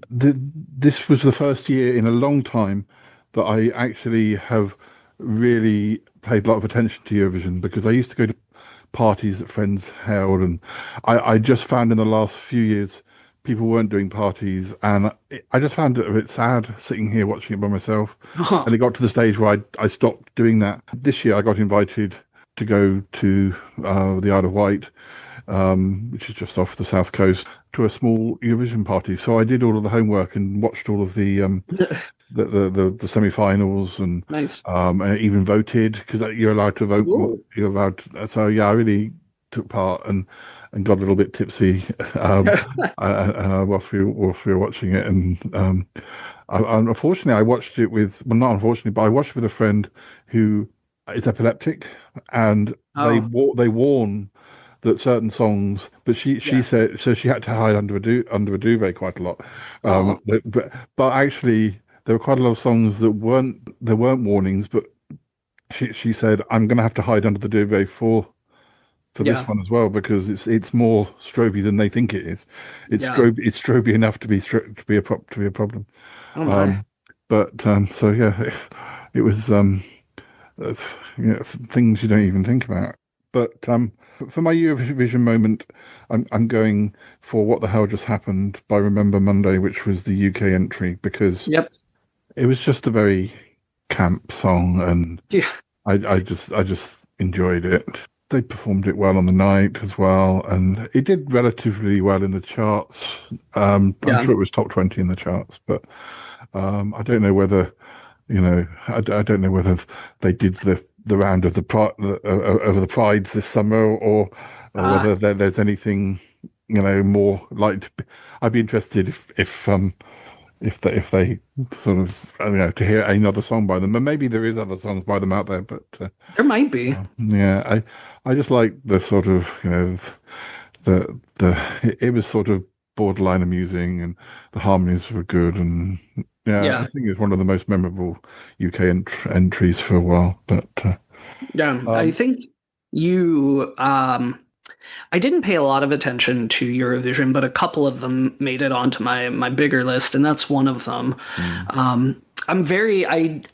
This was the first year in a long time that I actually have really paid a lot of attention to Eurovision, because I used to go to parties that friends held, and I just found in the last few years people weren't doing parties, and I just found it a bit sad sitting here watching it by myself. And it got to the stage where I stopped doing that. This year I got invited to go to the Isle of Wight, which is just off the south coast, to a small Eurovision party. So I did all of the homework and watched all of the semi-finals, and nice. And even voted, because you're allowed to vote. Ooh. You're allowed. So yeah, I really took part and got a little bit tipsy whilst we were watching it. And unfortunately, I watched it with, well, not unfortunately, but I watched it with a friend who is epileptic, and they warn that certain songs, but she said, so she had to hide under a duvet quite a lot. But actually, there were quite a lot of songs that weren't warnings, but she said, I'm going to have to hide under the duvet for this one as well, because it's more stroby than they think it is. It's stroby enough to be a problem. So yeah, it was things you don't even think about. But for my Eurovision moment, I'm going for What the Hell Just Happened by Remember Monday, which was the UK entry, because it was just a very camp song, and I just enjoyed it. They performed it well on the night as well, and it did relatively well in the charts. I'm sure it was top 20 in the charts, but I don't know whether, I don't know whether they did the round of over the prides this summer, or whether there's anything more like. I'd be interested if they sort of, to hear another song by them, and maybe there is other songs by them out there, but there might be. I just like the sort of it was sort of borderline amusing, and the harmonies were good, and I think it's one of the most memorable UK entries for a while. But I think you. I didn't pay a lot of attention to Eurovision, but a couple of them made it onto my bigger list, and that's one of them. I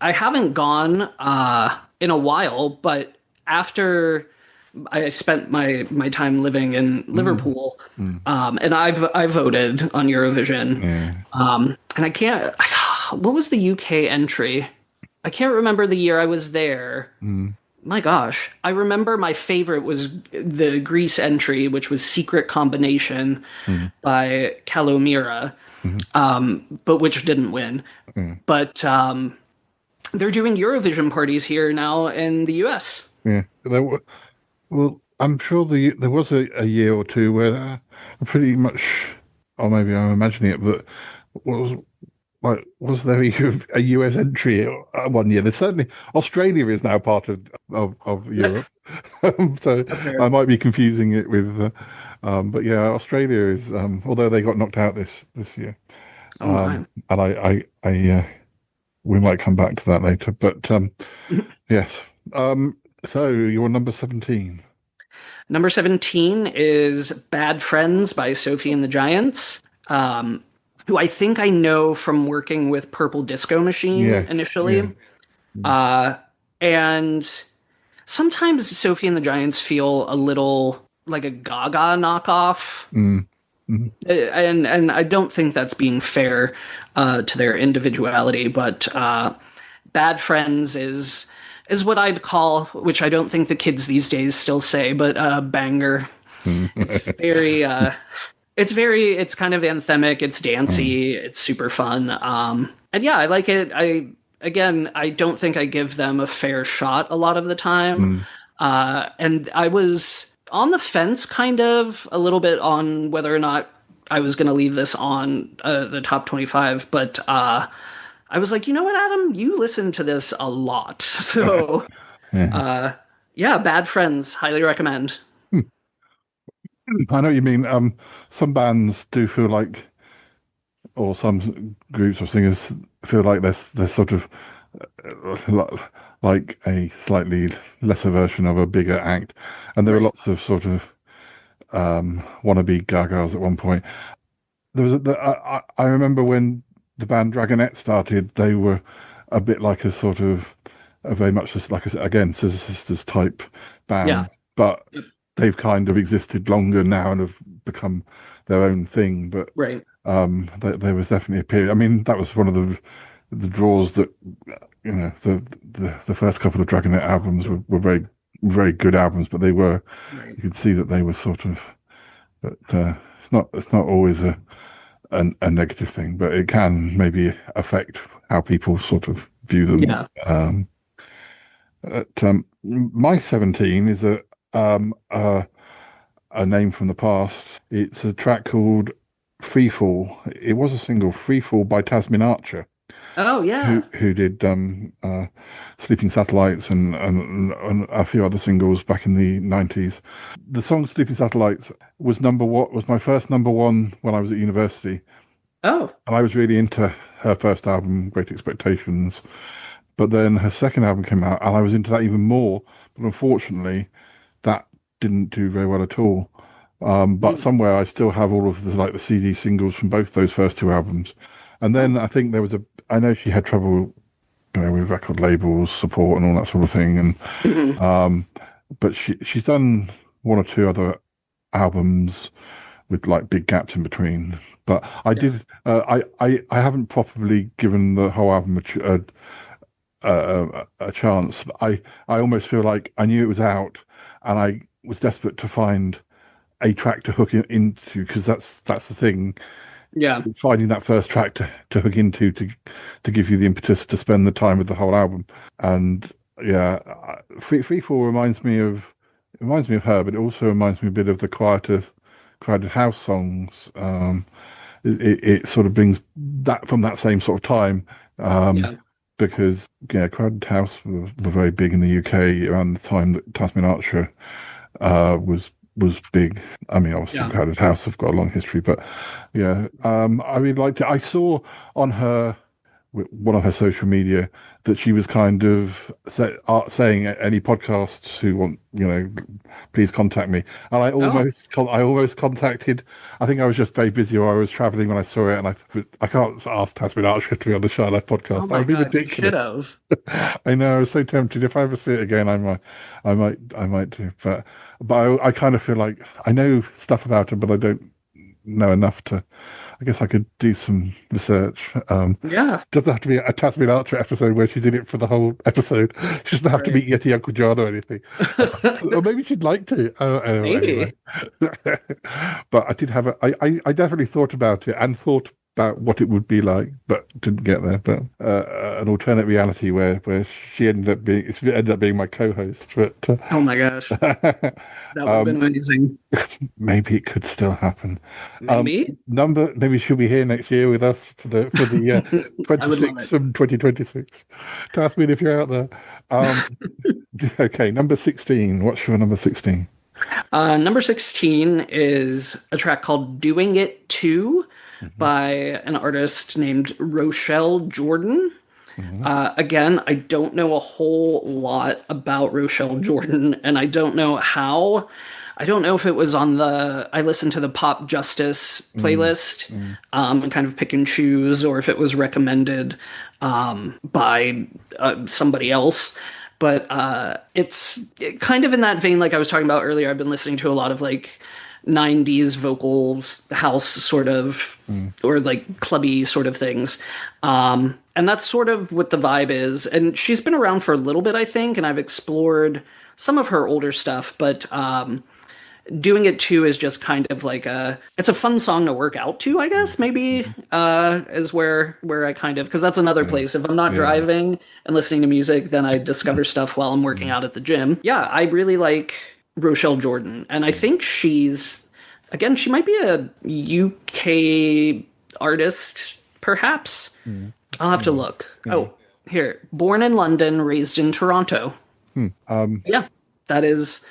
haven't gone in a while, but after I spent my time living in Liverpool, and I voted on Eurovision, and I can't. What was the UK entry? I can't remember the year I was there. My gosh. I remember my favorite was the Greece entry, which was Secret Combination by Kalomira, but which didn't win. But they're doing Eurovision parties here now in the US. Yeah. Well, I'm sure there was a year or two where pretty much, or maybe I'm imagining it, but was there a US entry one year? There's certainly, Australia is now part of Europe, so I might be confusing it with, but yeah, Australia is, although they got knocked out this year, and we might come back to that later. But yes, so your number 17. Number 17 is Bad Friends by Sophie and the Giants. Who I think I know from working with Purple Disco Machine initially. And sometimes Sophie and the Giants feel a little like a Gaga knockoff. And I don't think that's being fair to their individuality, but Bad Friends is what I'd call, which I don't think the kids these days still say, but banger. It's very it's kind of anthemic, it's dancey, it's super fun. And yeah, I like it. I don't think I give them a fair shot a lot of the time. And I was on the fence kind of a little bit on whether or not I was going to leave this on the top 25, but I was like, you know what, Adam, you listen to this a lot. So yeah, Bad Friends, highly recommend. I know what you mean. Some bands do feel like, or some groups or singers feel like they're sort of like a slightly lesser version of a bigger act, and there were lots of sort of wannabe Gagas at one point. There was I remember when the band Dragonette started, they were a bit like a sort of a very much just like again Scissor Sisters type band, but they've kind of existed longer now and have become their own thing. But there was definitely a period. I mean, that was one of the draws that the first couple of Dragonette albums were very very good albums, but they were you could see that they were sort of. But it's not always a negative thing, but it can maybe affect how people sort of view them. My 17 is a name from the past. It's a track called Freefall. It was a single, Freefall by Tasmin Archer. Oh yeah, who did Sleeping Satellites and a few other singles back in the 90s. The song Sleeping Satellites was my first number one when I was at university. Oh. And I was really into her first album, Great Expectations. But then her second album came out and I was into that even more. But unfortunately, that didn't do very well at all. But somewhere I still have all of the CD singles from both those first two albums. And then I think I know she had trouble with record labels, support and all that sort of thing. And but she's done one or two other albums with like big gaps in between. But I haven't properly given the whole album a chance. I almost feel like I knew it was out and I was desperate to find a track to hook into, because that's the thing. Yeah, finding that first track to hook into to give you the impetus to spend the time with the whole album. And yeah, Freefall reminds me of her, but it also reminds me a bit of the quieter Crowded House songs. It sort of brings that from that same sort of time. Because Crowded House were very big in the UK around the time that Tasmin Archer was big. I mean, obviously Crowded House have got a long history, but yeah, I really liked it. I saw on one of her social media that she was kind of saying any podcasts who want, please contact me. And I almost contacted. I think I was just very busy, or I was traveling when I saw it, and I can't ask Tasmin Archer to be on the Shy Life podcast. That would be ridiculous. I know. I was so tempted. If I ever see it again, I might do. But I kind of feel like I know stuff about her, but I don't know enough to. I guess I could do some research. Doesn't have to be a Tasmin Archer episode where she's in it for the whole episode. She doesn't have to meet Yeti Uncle John or anything. Or maybe she'd like to. Anyway. But I did have I definitely thought about it and thought about what it would be like, but didn't get there. But an alternate reality where she ended up being my co-host. But oh my gosh, that would have been amazing. Maybe it could still happen. Maybe maybe she'll be here next year with us for the 26 from 2026. Tasmin, if you're out there. Okay, number 16. What's your number 16? Number 16 is a track called Doing It Too by an artist named Rochelle Jordan. Again, I don't know a whole lot about Rochelle Jordan, and I don't know if it was on I listened to the Pop Justice playlist and kind of pick and choose, or if it was recommended by somebody else. But it's kind of in that vein, like I was talking about earlier. I've been listening to a lot of like 90s vocals, house sort of, or like clubby sort of things. And that's sort of what the vibe is. And she's been around for a little bit, I think, and I've explored some of her older stuff, but doing it too is just kind of like it's a fun song to work out to, I guess, maybe, is where I kind of, because that's another place. If I'm not driving and listening to music, then I discover stuff while I'm working out at the gym. Yeah, I really like Rochelle Jordan, and I think she's, again, she might be a UK artist, perhaps. I'll have to look. Oh, here, born in London, raised in Toronto. Yeah, that is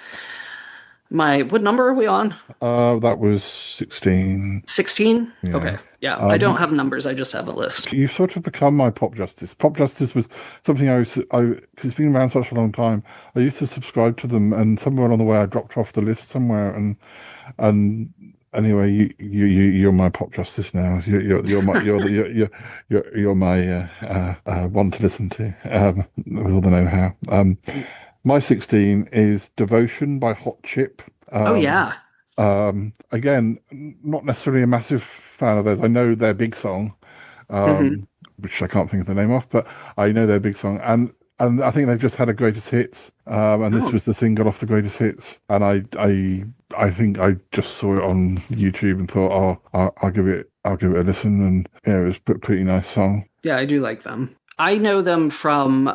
what number are we on? That was 16. 16? Yeah. Okay. Yeah, I don't have numbers. I just have a list. You've sort of become my Pop Justice. Pop Justice was something because it's been around such a long time. I used to subscribe to them, and somewhere along the way I dropped off the list somewhere. And anyway, you're my Pop Justice now. You're my one to listen to with all the know-how. My 16 is Devotion by Hot Chip. Oh, yeah. Again, not necessarily a massive fan of theirs. I know their big song, which I can't think of the name of, but I know their big song. And I think they've just had a greatest hits. And this was the single off the greatest hits. And I think I just saw it on YouTube and thought, I'll give it a listen. And yeah, it was a pretty nice song. Yeah, I do like them. I know them from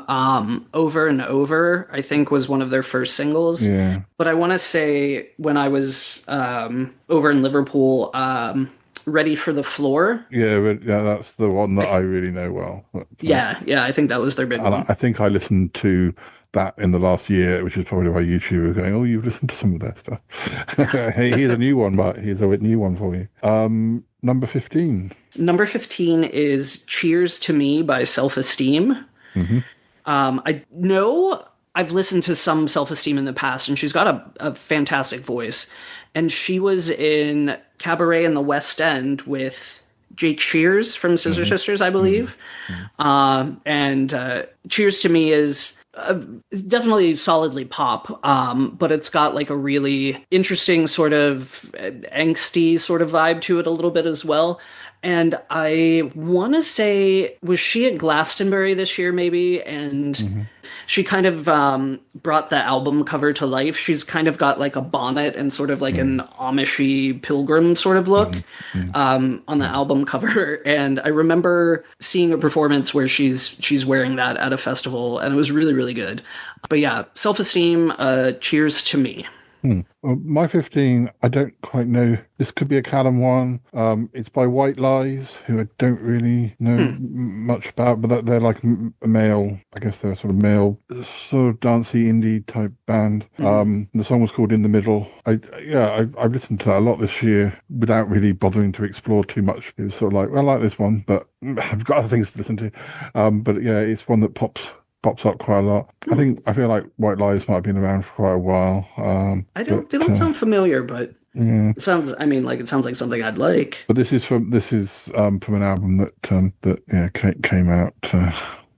Over and Over, I think was one of their first singles. Yeah. But I want to say when I was over in Liverpool, Ready for the Floor. Yeah, that's the one that I really know well. But, yeah, I think that was their big one. I think I listened to that in the last year, which is probably why YouTube was going, oh, you've listened to some of their stuff. Here's a new one, but here's a new one for you. Number 15. Number 15 is Cheers to Me by Self-Esteem. I know I've listened to some Self-Esteem in the past, and she's got a fantastic voice. And she was in Cabaret in the West End with Jake Shears from Scissor Sisters, I believe. And Cheers to Me is definitely solidly pop, but it's got like a really interesting sort of angsty sort of vibe to it a little bit as well. And I want to say, was she at Glastonbury this year maybe? And she kind of brought the album cover to life. She's kind of got like a bonnet and sort of like an Amishy pilgrim sort of look on the album cover. And I remember seeing a performance where she's wearing that at a festival, and it was really, really good. But yeah, Self-Esteem, Cheers to Me. Well, my 15, I don't quite know. This could be a Callum one. It's by White Lies, who I don't really know much about, but they're like a male, I guess they're a sort of male, sort of dancey indie type band. The song was called In the Middle. I've listened to that a lot this year without really bothering to explore too much. It was sort of like, well, I like this one, but I've got other things to listen to. But yeah, it's one that pops up quite a lot. I feel like White Lies might have been around for quite a while. They don't sound familiar, but it sounds like something I'd like. But this is from an album that came out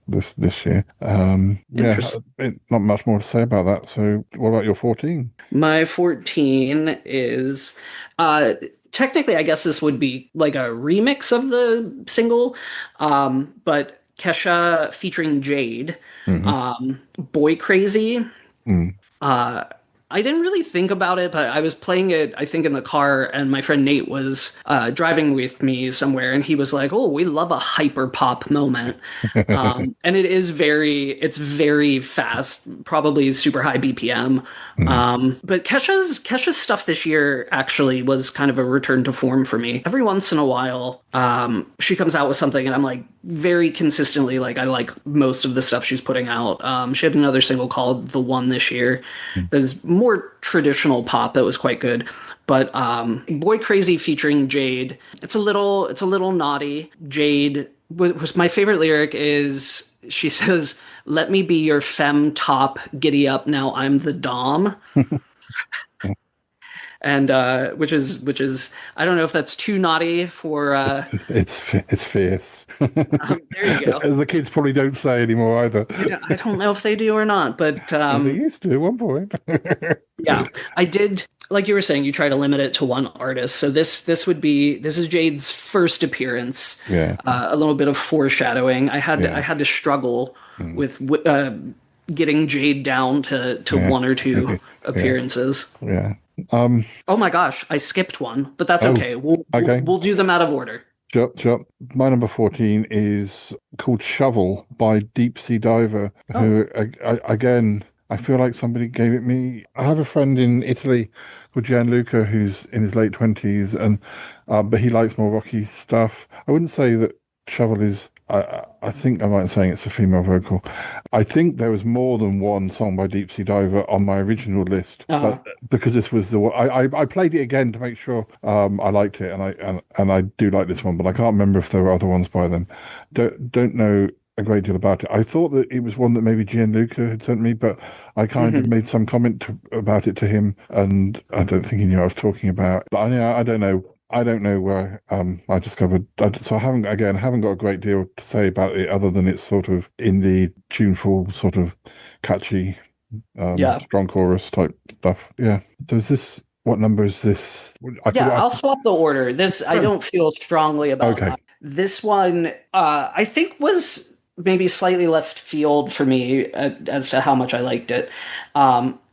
this year. Not much more to say about that. So what about your 14? My 14 is technically, I guess this would be like a remix of the single, but Kesha featuring Jade, Boy Crazy. I didn't really think about it, but I was playing it, I think, in the car, and my friend Nate was driving with me somewhere, and he was like, oh, we love a hyper pop moment. And it's very fast, probably super high BPM. But Kesha's stuff this year actually was kind of a return to form for me. Every once in a while, she comes out with something, and I'm like, very consistently, like, I like most of the stuff she's putting out. She had another single called The One this year. There's more traditional pop that was quite good. But Boy Crazy featuring Jade, it's a little naughty. Jade was my favorite lyric is she says, "Let me be your femme top, giddy up, now I'm the dom." and which is I don't know if that's too naughty for. It's fierce. There you go. As the kids probably don't say anymore either. I don't know if they do or not, but They used to at one point. yeah, I did. Like you were saying, you try to limit it to one artist. So this is Jade's first appearance. Yeah. A little bit of foreshadowing. I had to struggle with getting Jade down to one or two appearances. Yeah. Oh my gosh, I skipped one, but that's okay. We'll do them out of order. Sure. My number 14 is called Shovel by Deep Sea Diver, who, again, I feel like somebody gave it me. I have a friend in Italy called Gianluca who's in his late 20s, and but he likes more rocky stuff. I wouldn't say that Shovel is. I think I might be saying it's a female vocal. I think there was more than one song by Deep Sea Diver on my original list, but because this was the one, I played it again to make sure I liked it, and I do like this one, but I can't remember if there were other ones by them. Don't know a great deal about it. I thought that it was one that maybe Gianluca had sent me, but I kind of made some comment about it to him, and I don't think he knew what I was talking about. But I don't know. I don't know where I discovered. So I haven't got a great deal to say about it other than it's sort of indie, tuneful, sort of catchy, strong chorus type stuff. Yeah. So is this? What number is this? I'll swap the order. This I don't feel strongly about. Okay. This one, I think was maybe slightly left field for me as to how much I liked it.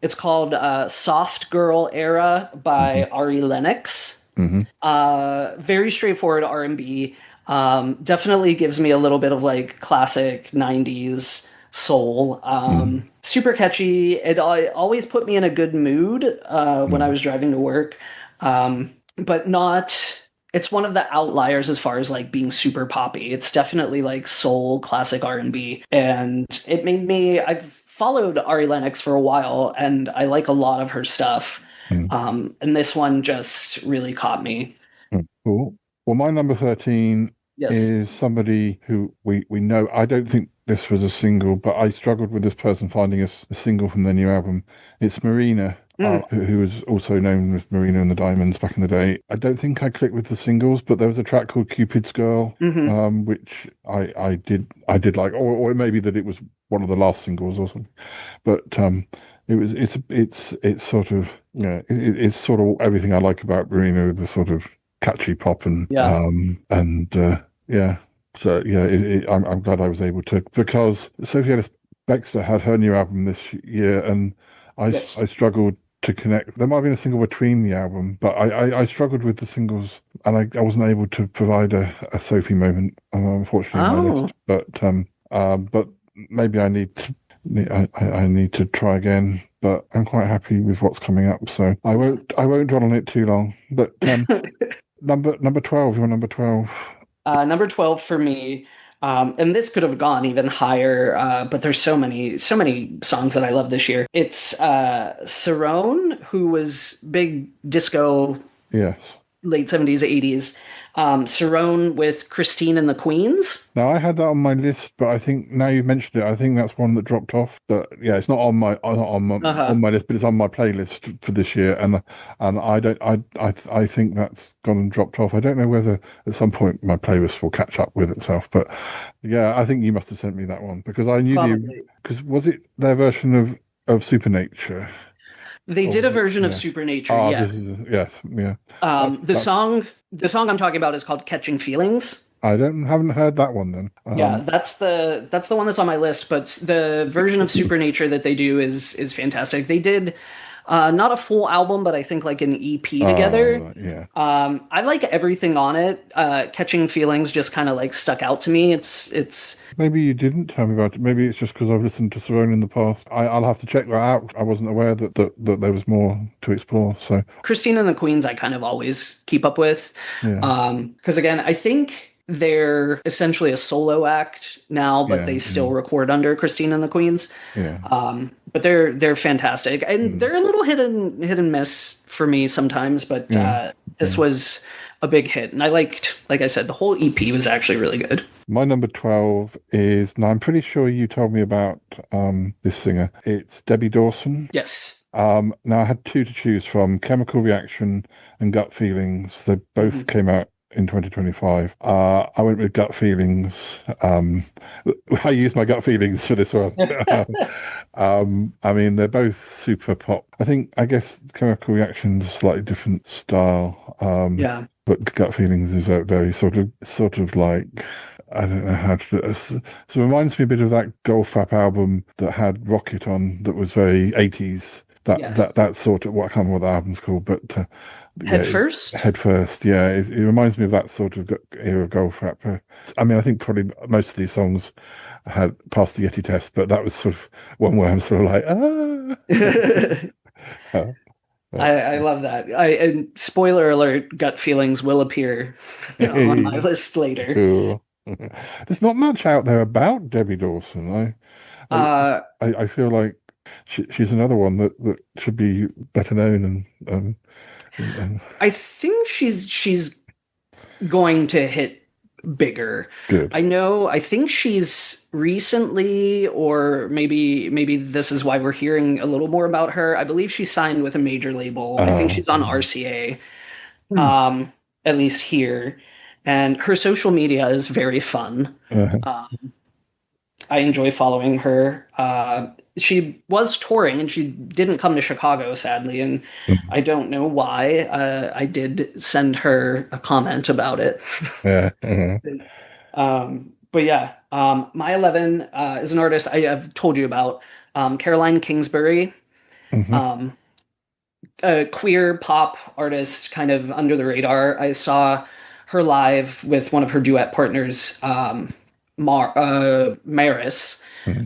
It's called "Soft Girl Era" by Ari Lennox. Very straightforward R&B. Definitely gives me a little bit of like classic 90s soul. Super catchy. It always put me in a good mood when I was driving to work. But not, it's one of the outliers as far as like being super poppy. It's definitely like soul, classic R&B. And it made me, I've followed Ari Lennox for a while and I like a lot of her stuff. And this one just really caught me. Cool. Well, my number 13 is somebody who we know. I don't think this was a single, but I struggled with this person finding a single from their new album. It's Marina, who was also known as Marina and the Diamonds back in the day. I don't think I clicked with the singles, but there was a track called Cupid's Girl, which I did like, or it may be that it was one of the last singles or something. But it's sort of it's sort of everything I like about Marina, the sort of catchy pop and So I'm glad I was able to, because Sophie Ellis Bextor had her new album this year, and I struggled to connect. There might have been a single between the album, but I struggled with the singles, and I wasn't able to provide a Sophie moment, unfortunately. On my list. But maybe I need to try again. But I'm quite happy with what's coming up, so I won't dwell on it too long. But number 12, you're number 12. Number 12 for me, and this could have gone even higher, but there's so many songs that I love this year. It's Cerrone, who was big disco, late 70s, 80s. Cerrone with Christine and the Queens. Now, I had that on my list, but I think now you've mentioned it, I think that's one that dropped off. But yeah, it's not on my on my list, but it's on my playlist for this year, and I think that's gone and dropped off. I don't know whether at some point my playlist will catch up with itself, but yeah, I think you must have sent me that one because I knew because was it their version of Supernature? They did a version of Supernature, yes. The song I'm talking about is called Catching Feelings. I haven't heard that one then. Yeah, that's the one that's on my list, but the version of Supernature that they do is fantastic. They did not a full album, but I think like an EP together. I like everything on it. Catching Feelings just kind of like stuck out to me. It's maybe you didn't tell me about it. Maybe it's just because I've listened to Cerrone in the past. I'll have to check that out. I wasn't aware that there was more to explore. So Christine and the Queens, I kind of always keep up with. Because again, I think they're essentially a solo act now, but they still record under Christine and the Queens. But they're fantastic, and they're a little hit and miss for me sometimes. But this was a big hit, and I liked, like I said, the whole EP was actually really good. My number 12 is, now I'm pretty sure you told me about this singer. It's Debbie Dawson. Yes. Now I had two to choose from: Chemical Reaction and Gut Feelings. They both came out in 2025. I went with Gut Feelings. I used my gut feelings for this one. I mean, they're both super pop. I guess Chemical Reaction's a slightly different style. Yeah. But Gut Feelings is very sort of like, I don't know how to. So it reminds me a bit of that Goldfrapp album that had Rocket on, that was very 80s. That sort of, what I can't remember what the album's called, but Head First. Head First, yeah. It reminds me of that sort of era of Goldfrapp. I mean, I think probably most of these songs had passed the Yeti test, but that was sort of one where I'm sort of like, I love that. And spoiler alert, Gut Feelings will appear on my list later. Cool. There's not much out there about Debbie Dawson. I feel like she's another one that should be better known, and I think she's going to hit bigger. Good. I think she's recently, or maybe this is why we're hearing a little more about her. I believe she signed with a major label. I think she's on RCA, at least here. And her social media is very fun. I enjoy following her. She was touring and she didn't come to Chicago, sadly, and I don't know why. I did send her a comment about it. But yeah, my 11 is an artist I have told you about, Caroline Kingsbury, a queer pop artist, kind of under the radar. I saw her live with one of her duet partners, Maris. They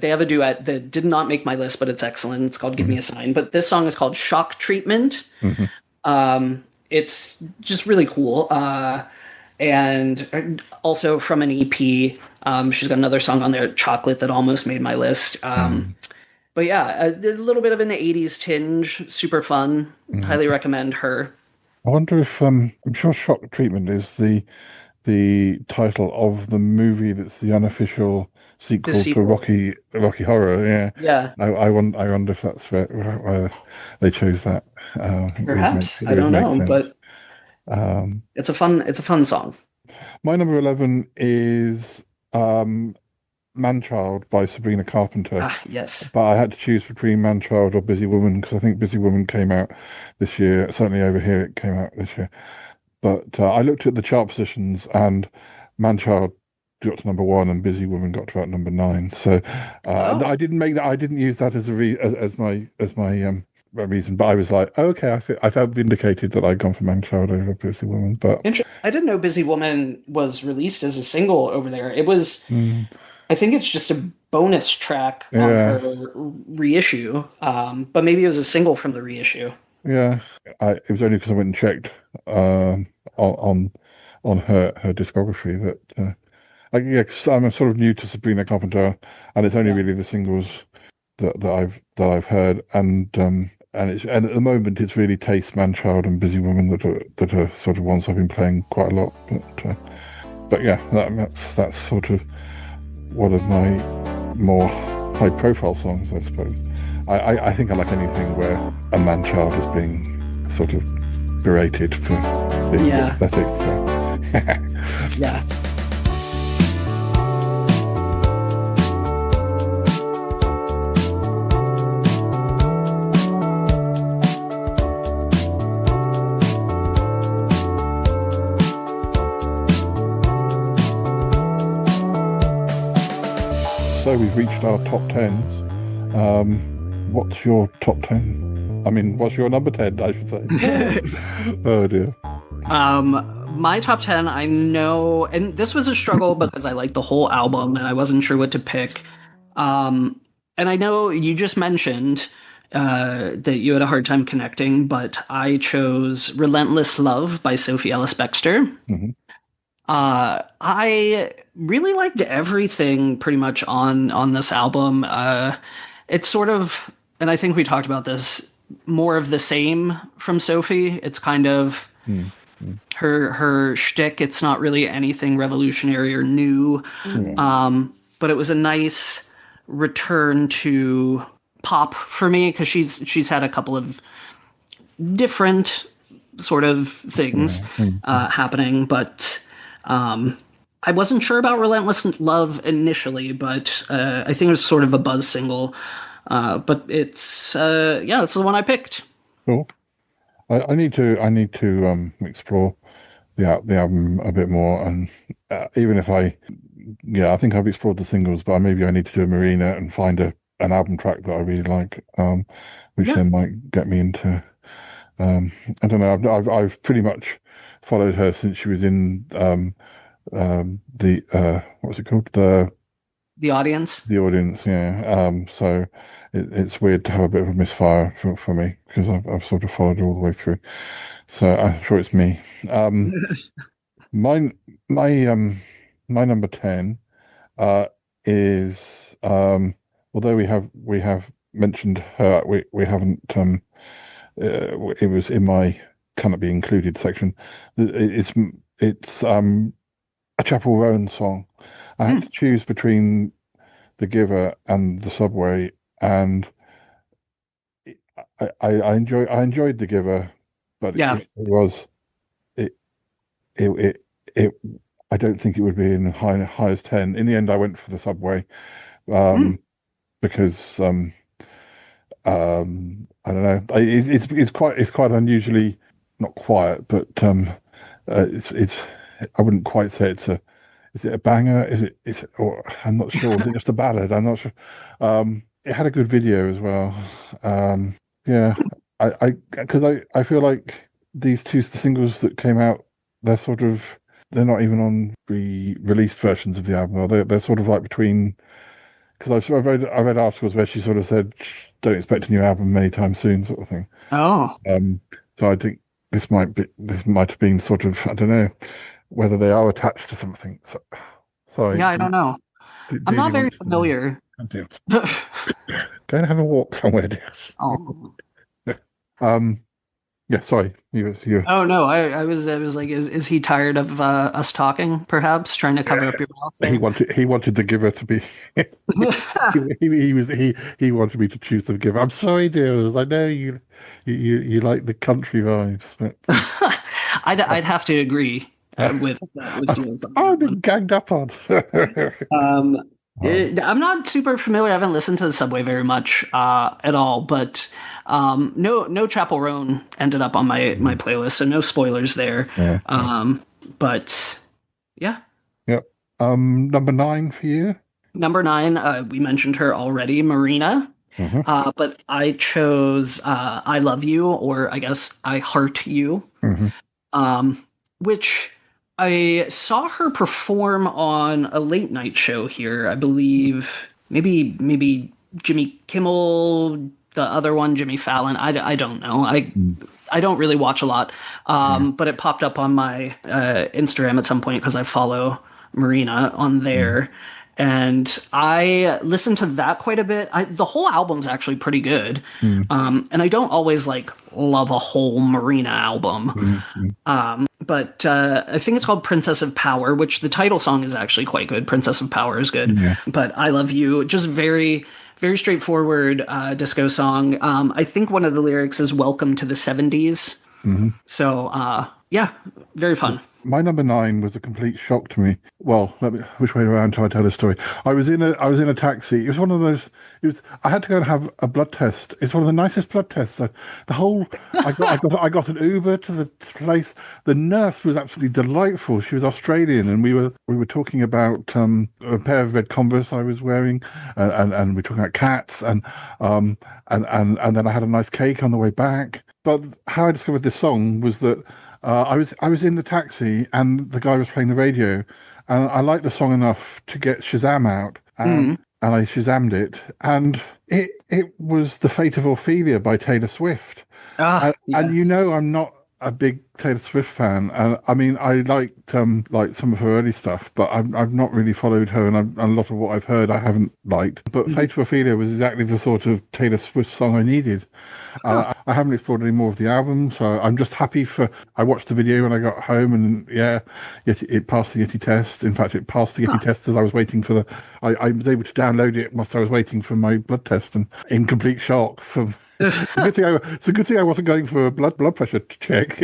have a duet that did not make my list, but it's excellent. It's called Give Me a Sign. But this song is called Shock Treatment. It's just really cool. And also from an EP, she's got another song on there, Chocolate, that almost made my list. But yeah, a little bit of an 80s tinge, super fun. Highly recommend her. I wonder if I'm sure Shock Treatment is the title of the movie that's the unofficial sequel to Rocky Horror. Yeah. I wonder if that's why they chose that. Perhaps. I don't know, but it's a fun song. My number 11 is Man-Child by Sabrina Carpenter. Yes. But I had to choose between Man-Child or Busy Woman, because I think Busy Woman came out this year. Certainly over here it came out this year. But I looked at the chart positions, and Man-Child got to number 1 and Busy Woman got to about number 9. So I didn't make that. I didn't use that as my reason. But I was like, okay, I felt vindicated that I'd gone for Man-Child over Busy Woman. But I didn't know Busy Woman was released as a single over there. It was. I think it's just a bonus track on her reissue. But maybe it was a single from the reissue. Yeah, it was only because I went and checked on her discography that cause I'm sort of new to Sabrina Carpenter, and it's only really the singles that I've heard, and at the moment it's really Taste, Man-Child, and Busy Woman that are sort of ones I've been playing quite a lot. But yeah, that's sort of one of my more high profile songs, I suppose. I think I like anything where a man-child is being sort of berated for being pathetic. So. Yeah. So we've reached our top 10s. What's your top 10? I mean, what's your number 10, I should say. Oh, dear. My top 10, I know, and this was a struggle because I liked the whole album and I wasn't sure what to pick. And I know you just mentioned that you had a hard time connecting, but I chose Relentless Love by Sophie Ellis-Bextor. I really liked everything pretty much on this album. It's sort of, and I think we talked about this, more of the same from Sophie. It's kind of her shtick. It's not really anything revolutionary or new, but it was a nice return to pop for me because she's had a couple of different sort of things happening, but I wasn't sure about Relentless Love initially, but I think it was sort of a buzz single. But it's it's the one I picked. Cool. I need to explore the album a bit more, and even if I think I've explored the singles, but maybe I need to do a Marina and find an album track that I really like, which then might get me into. I don't know. I've pretty much followed her since she was in the what's it called, The Audience. The Audience, yeah. So it's weird to have a bit of a misfire for me because I've sort of followed her all the way through. So I'm sure it's me. My number 10 is although we have mentioned her, we haven't. It was in my cannot be included section. It's a Chapel Roan song. I had to choose between The Giver and The Subway, and I enjoyed The Giver, but it I don't think it would be in the high as 10. In the end, I went for The Subway because I don't know. It's quite unusually not quiet, but it's I wouldn't quite say it's a. Is it a banger? Or I'm not sure. Is it just a ballad? I'm not sure. It had a good video as well. Yeah, I feel like these two singles that came out, they're not even on the released versions of the album. Or they're sort of like between. Because I read articles where she sort of said, "Don't expect a new album anytime soon," sort of thing. Oh. So I think this might have been sort of, I don't know whether they are attached to something. So, sorry. Yeah, I don't know. I'm not very familiar. Go and have a walk somewhere, dear. Oh. Yeah, sorry. You. Oh no, I was like, is he tired of us talking? Perhaps trying to cover up your mouth there? He wanted The Giver to be. he wanted me to choose The Giver. I'm sorry, dears. I know you like the country vibes. But... I'd have to agree with doing something. I've been ganged up on. I'm not super familiar. I haven't listened to The Subway very much at all, but no Chapel Roan ended up on my playlist, so no spoilers there. But yeah. Yep. Number 9 for you. Number 9, we mentioned her already, Marina. But I chose I Love You, or I guess I Heart You, which I saw her perform on a late night show here. I believe maybe Jimmy Kimmel, the other one, Jimmy Fallon. I don't know. I don't really watch a lot, but it popped up on my Instagram at some point because I follow Marina on there. And I listened to that quite a bit. The whole album's actually pretty good. And I don't always love a whole Marina album. But I think it's called Princess of Power, which the title song is actually quite good. Princess of Power is good. But I Love You, just very, very straightforward disco song. I think one of the lyrics is Welcome to the 70s. So, yeah, very fun. My number 9 was a complete shock to me. Well, which way around do I tell the story? I was in a taxi. It was one of those. I had to go and have a blood test. It's one of the nicest blood tests. I got an Uber to the place. The nurse was absolutely delightful. She was Australian, and we were talking about a pair of red Converse I was wearing, and we were talking about cats, and then I had a nice cake on the way back. But how I discovered this song was that. I was in the taxi and the guy was playing the radio, and I liked the song enough to get Shazam out, and I Shazammed it, and it was The Fate of Ophelia by Taylor Swift. Yes. And I'm not a big Taylor Swift fan, and I mean, I liked like some of her early stuff, but I've not really followed her, and a lot of what I've heard I haven't liked. But Fate to Ophelia was exactly the sort of Taylor Swift song I needed. I haven't explored any more of the album, so I'm just happy for. I watched the video when I got home, and yeah, it passed the Yeti test. In fact, it passed the Yeti test as I was waiting for the. I was able to download it whilst I was waiting for my blood test, and in complete shock from. It's a good thing I wasn't going for a blood pressure check.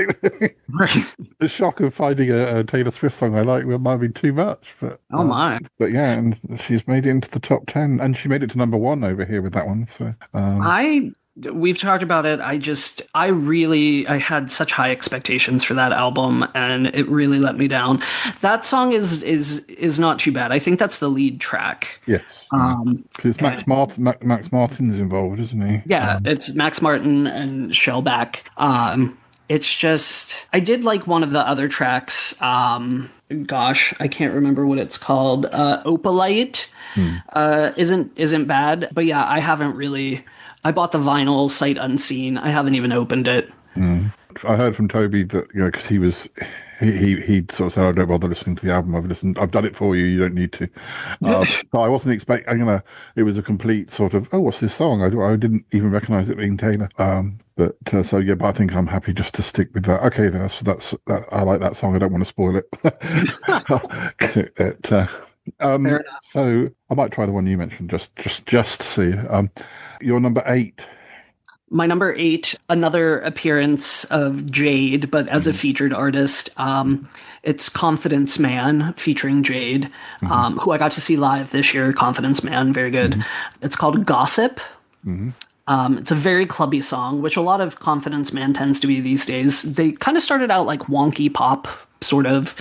Right. The shock of finding a Taylor Swift song I like might have been too much, but oh my! But yeah, and she's made it into the top 10, and she made it to number 1 over here with that one. So we've talked about it. I had such high expectations for that album, and it really let me down. That song is not too bad. I think that's the lead track. Yes. Because Max Martin's involved, isn't he? Yeah, it's Max Martin and Shellback. It's just, I did like one of the other tracks. Gosh, I can't remember what it's called. Opalite isn't bad, but yeah, I bought the vinyl sight unseen. I haven't even opened it. I heard from Toby that, because he sort of said, "I don't bother listening to the album. I've done it for you. You don't need to." So I wasn't expecting. It was a complete sort of, "Oh, what's this song?" I didn't even recognise it being Taylor. But I think I'm happy just to stick with that. Okay, that's I like that song. I don't want to spoil it. So I might try the one you mentioned just to see. Your number 8. My number 8, another appearance of Jade, but as a featured artist. It's Confidence Man featuring Jade, who I got to see live this year. Confidence Man, very good. It's called Gossip. It's a very clubby song, which a lot of Confidence Man tends to be these days. They kind of started out like wonky pop, sort of,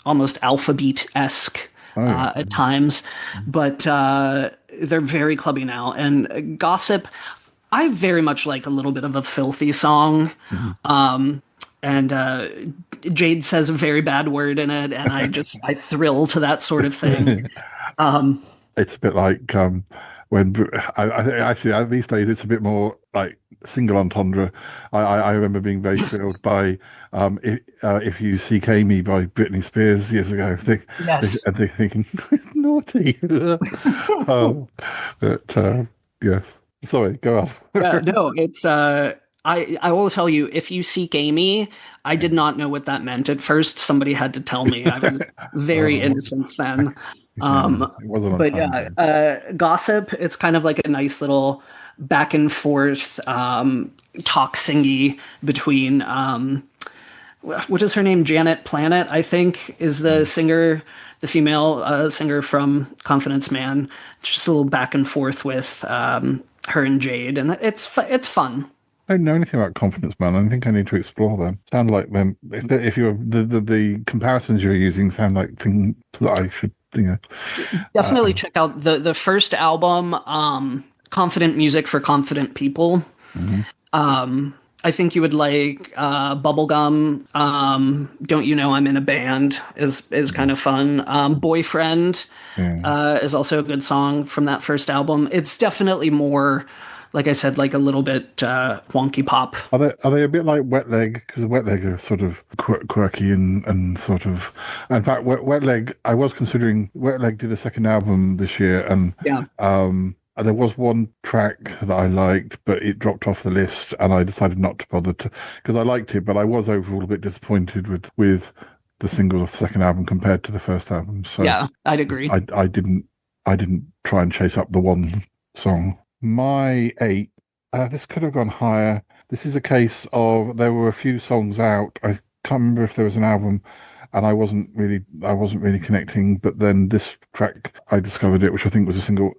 almost alphabet-esque at times, but they're very clubby now. And Gossip, I very much like a little bit of a filthy song. And Jade says a very bad word in it, and I thrill to that sort of thing. It's a bit like when actually these days it's a bit more like single entendre. I remember being very thrilled by If You CK Me by Britney Spears years ago. Yes. And they're thinking, it's naughty. But yes. Sorry, go on. No, it's I will tell you, If You Seek Amy, I did not know what that meant at first. Somebody had to tell me. I was very innocent then. Gossip, it's kind of like a nice little back and forth talk singy between what is her name? Janet Planet, I think, is the singer, the female singer from Confidence Man. It's just a little back and forth with her and Jade, and it's fun. I don't know anything about Confidence Man. I think I need to explore them. Sound like them. If you're the comparisons you're using sound like things that I should, Definitely check out the first album, Confident Music for Confident People. I think you would like Bubblegum. Don't You Know I'm in a Band is kind of fun. Boyfriend is also a good song from that first album. It's definitely more, like I said, like a little bit wonky pop. Are they a bit like Wet Leg? Because Wet Leg are sort of quirky and sort of. In fact, Wet Leg, I was considering. Wet Leg did a second album this year, and there was one track that I liked, but it dropped off the list, and I decided not to bother to, because I liked it, but I was overall a bit disappointed with the singles of the second album compared to the first album. So yeah, I'd agree. I didn't try and chase up the one song. My 8, this could have gone higher. This is a case of there were a few songs out. I can't remember if there was an album, and I wasn't really connecting. But then this track, I discovered it, which I think was a single.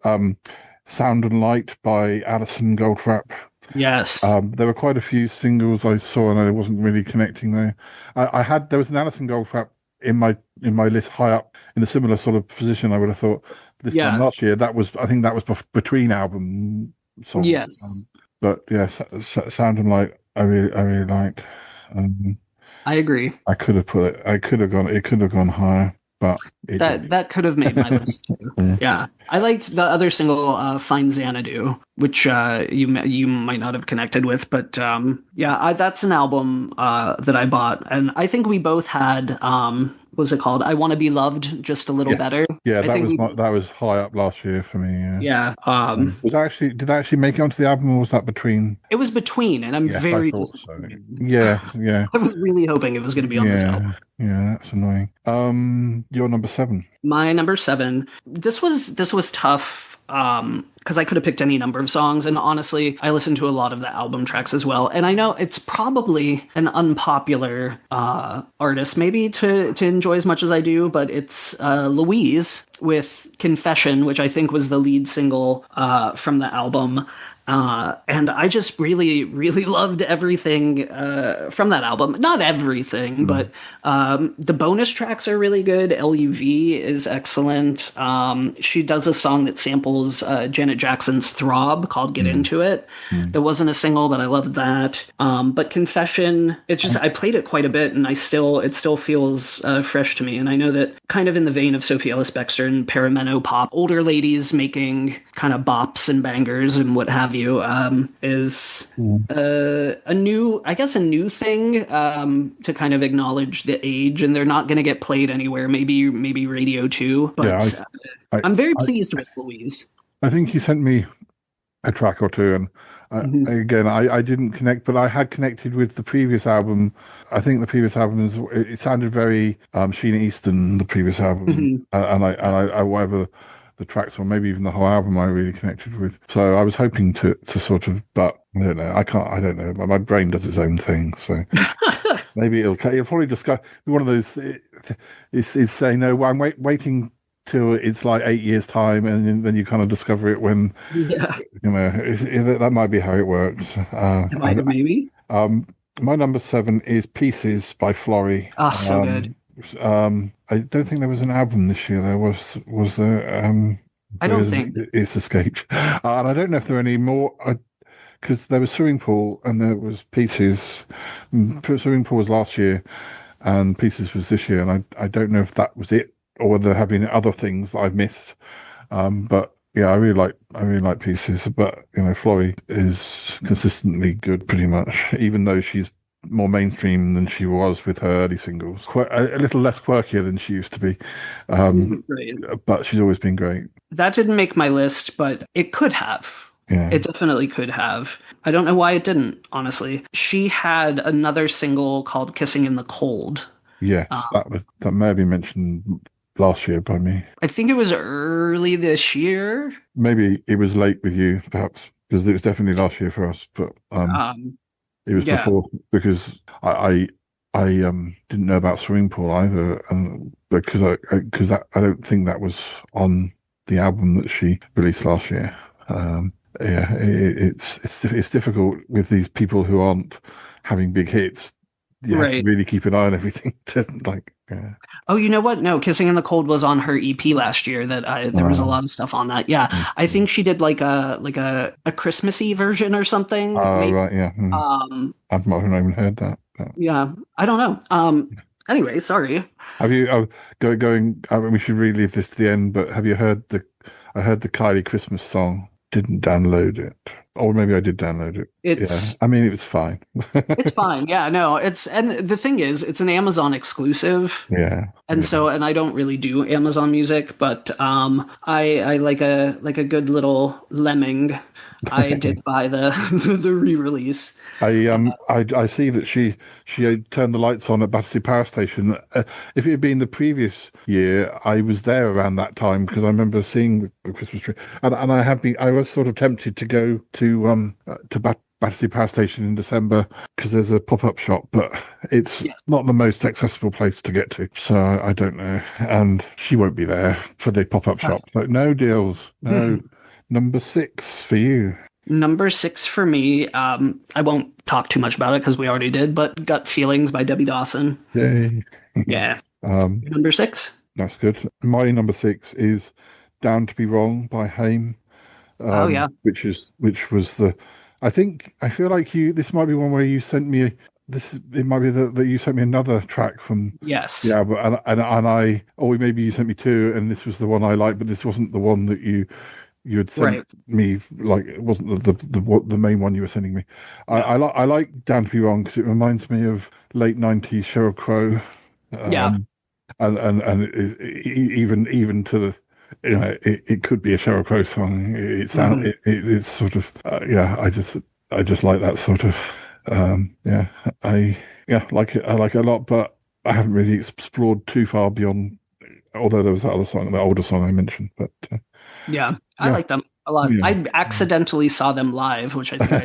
Sound and Light by Alison Goldfrapp. Yes. There were quite a few singles I saw, and I wasn't really connecting there. There was an Alison Goldfrapp in my list high up in a similar sort of position. I would have thought this time last year. I think that was between album songs. Yes. But yeah, Sound and Light, I really liked. I agree. It could have gone higher. but that could have made my list too. Yeah, I liked the other single, "Fine Xanadu," which you might not have connected with, but that's an album that I bought, and I think we both had what was it called? "I Want to Be Loved Just a Little Better." Yeah, I think that was high up last year for me. Yeah. Did that actually make it onto the album, or was that between? It was between, and I'm Yes, very I thought so. disappointed. Yeah. I was really hoping it was going to be on this album. Yeah, that's annoying. Your number 7. My number 7. This was tough because I could have picked any number of songs, and honestly, I listened to a lot of the album tracks as well. And I know it's probably an unpopular artist, maybe to enjoy as much as I do, but it's Louise with "Confession," which I think was the lead single from the album. And I just really, really loved everything from that album. Not everything, but the bonus tracks are really good. LUV is excellent. She does a song that samples Janet Jackson's "Throb" called "Get Into It." There wasn't a single, but I loved that. But "Confession," it's just, I played it quite a bit, and it still feels fresh to me. And I know that, kind of in the vein of Sophie Ellis-Bextor and Parameno pop, older ladies making kind of bops and bangers and what have you, is a new thing to kind of acknowledge the age, and they're not going to get played anywhere. Maybe radio too, but I'm very pleased with Louise. I think he sent me a track or two, and again, I didn't connect, but I had connected with the previous album. I think the previous album it sounded very Sheena Easton, the previous album, and I whatever the tracks, or maybe even the whole album, I really connected with. So I was hoping to sort of, but I don't know. I don't know. My brain does its own thing. So maybe it'll probably just be one of those. It's saying, no, I'm waiting till it's like 8 years time, and then you kind of discover it when, that might be how it works. Maybe. My number 7 is "Pieces" by Florrie. So good. I don't think there was an album this year. There was there? I don't think it's escaped, and I don't know if there are any more. Because there was "Swimming Pool" and there was "Pieces." "Swimming Pool" was last year, and "Pieces" was this year, and I don't know if that was it, or whether there have been other things that I've missed. But yeah, I really like "Pieces." But Florrie is consistently good, pretty much, even though she's more mainstream than she was with her early singles. A little less quirkier than she used to be, but she's always been great. That didn't make my list, but it could have. Yeah. It definitely could have. I don't know why it didn't, honestly. She had another single called "Kissing in the Cold." Yeah, that may have been mentioned last year by me. I think it was early this year. Maybe it was late with you, perhaps, because it was definitely last year for us. But it was before, because I didn't know about "Swimming Pool" either, and because I don't think that was on the album that she released last year. It's difficult with these people who aren't having big hits. You have to really keep an eye on everything. Oh, you know what? No, "Kissing in the Cold" was on her EP last year. There was a lot of stuff on that. Yeah, I think she did like a Christmassy version or something. Oh, right, yeah. I've not even heard that. Yeah, I don't know. Anyway, sorry. Have you going? I mean, we should really leave this to the end. But have you heard I heard the Kylie Christmas song. Didn't download it, or maybe I did download it. I mean, it was fine. It's fine. Yeah, no, and the thing is, it's an Amazon exclusive. Yeah. And so, and I don't really do Amazon Music, but I like a good little lemming. I did buy the re-release. I see that she turned the lights on at Battersea Power Station. If it had been the previous year, I was there around that time, because I remember seeing the Christmas tree, and I was sort of tempted to go to Battersea Power Station in December, because there's a pop-up shop, but it's not the most accessible place to get to, so I don't know. And she won't be there for the pop-up shop, so no deals. No. Number 6 for you. Number 6 for me. I won't talk too much about it because we already did, but "Gut Feelings" by Debbie Dawson. Yay. Yeah. Number 6. That's good. My number 6 is "Down to Be Wrong" by Haim. Which was I feel like this might be one where you sent me it might be that you sent me another track from. Yes. Yeah, but or maybe you sent me two, and this was the one I liked, but this wasn't the one that you had sent me. Like it wasn't the main one you were sending me. I like Down to Be Wrong because it reminds me of late '90s Sheryl Crow. Even to the, it could be a Sheryl Crow song. It's sort of I just like that sort of I like it. I like it a lot, but I haven't really explored too far beyond. Although there was that other song, the older song I mentioned, but I like them a lot. Yeah. I accidentally saw them live, which I think I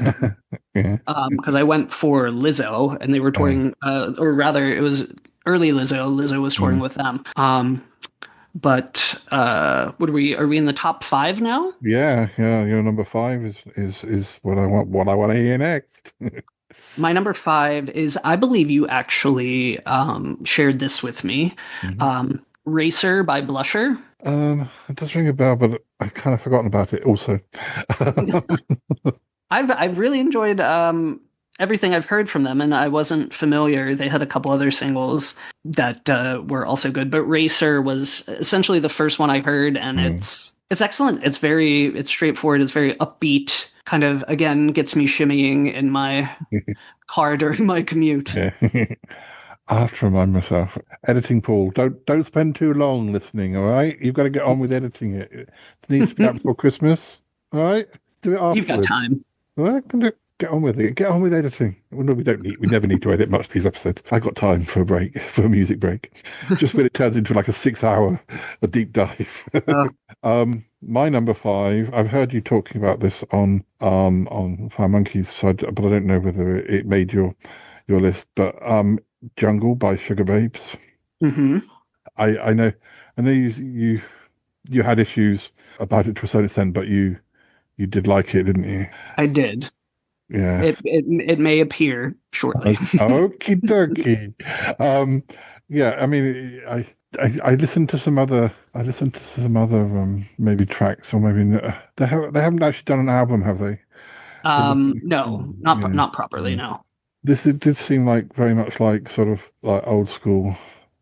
did. Because I went for Lizzo, and they were touring, or rather, it was early Lizzo. Lizzo was touring with them. But what are we? Are we in the top 5 now? Yeah. Your number 5 is what I want to hear next. My number 5 is, I believe you actually shared this with me. Racer by Blusher. It does ring a bell, but I've kind of forgotten about it also. I've really enjoyed everything I've heard from them, and I wasn't familiar. They had a couple other singles that were also good, but Racer was essentially the first one I heard, and it's excellent. It's straightforward. It's very upbeat. Kind of, again, gets me shimmying in my car during my commute. Yeah. I have to remind myself, editing, Paul. Don't spend too long listening. All right, you've got to get on with editing it. It needs to be out before Christmas. All right, do it afterwards. You've got time. All right, get on with it. Get on with editing. Well, no, we never need to edit much these episodes. I got time for a music break. Just when it turns into like a 6-hour deep dive. My number 5. I've heard you talking about this on Fire Monkeys, but I don't know whether it made your list. But Jungle by Sugar Babes. I know you had issues about it to a certain extent, but you did like it, didn't you? I did. Yeah. It may appear shortly. Okie dokie. Yeah, I mean, I listened to some other maybe tracks, or maybe they haven't actually done an album, have they? No, not properly. No. This it did seem like very much like sort of like old school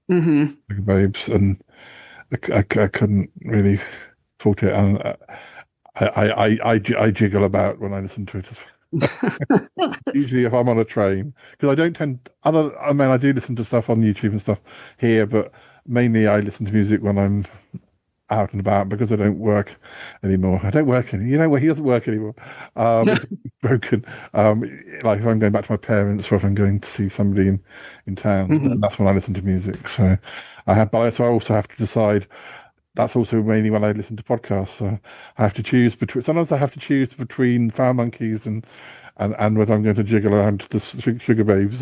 Babes, and I couldn't really fault it, and I jiggle about when I listen to it. Usually, if I'm on a train, because I don't tend. I do listen to stuff on YouTube and stuff here, but mainly I listen to music when I'm out and about because I don't work anymore. I don't work any. He doesn't work anymore. It's broken. Like if I'm going back to my parents, or if I'm going to see somebody in town, then that's when I listen to music. So I also have to decide. That's also mainly when I listen to podcasts. So I have to choose between. Sometimes I have to choose between Fire Monkeys and whether I'm going to jiggle around to the Sugar Babes.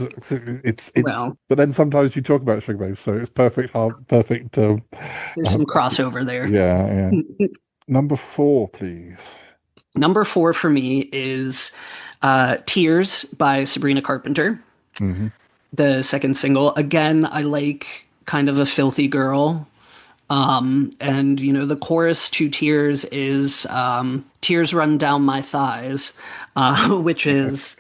It's but then sometimes you talk about Sugar Babes, so it's perfect. There's some crossover there. Yeah. Number 4, please. Number 4 for me is Tears by Sabrina Carpenter. The second single. Again, I like kind of a filthy girl. And the chorus to Tears is tears run down my thighs, which is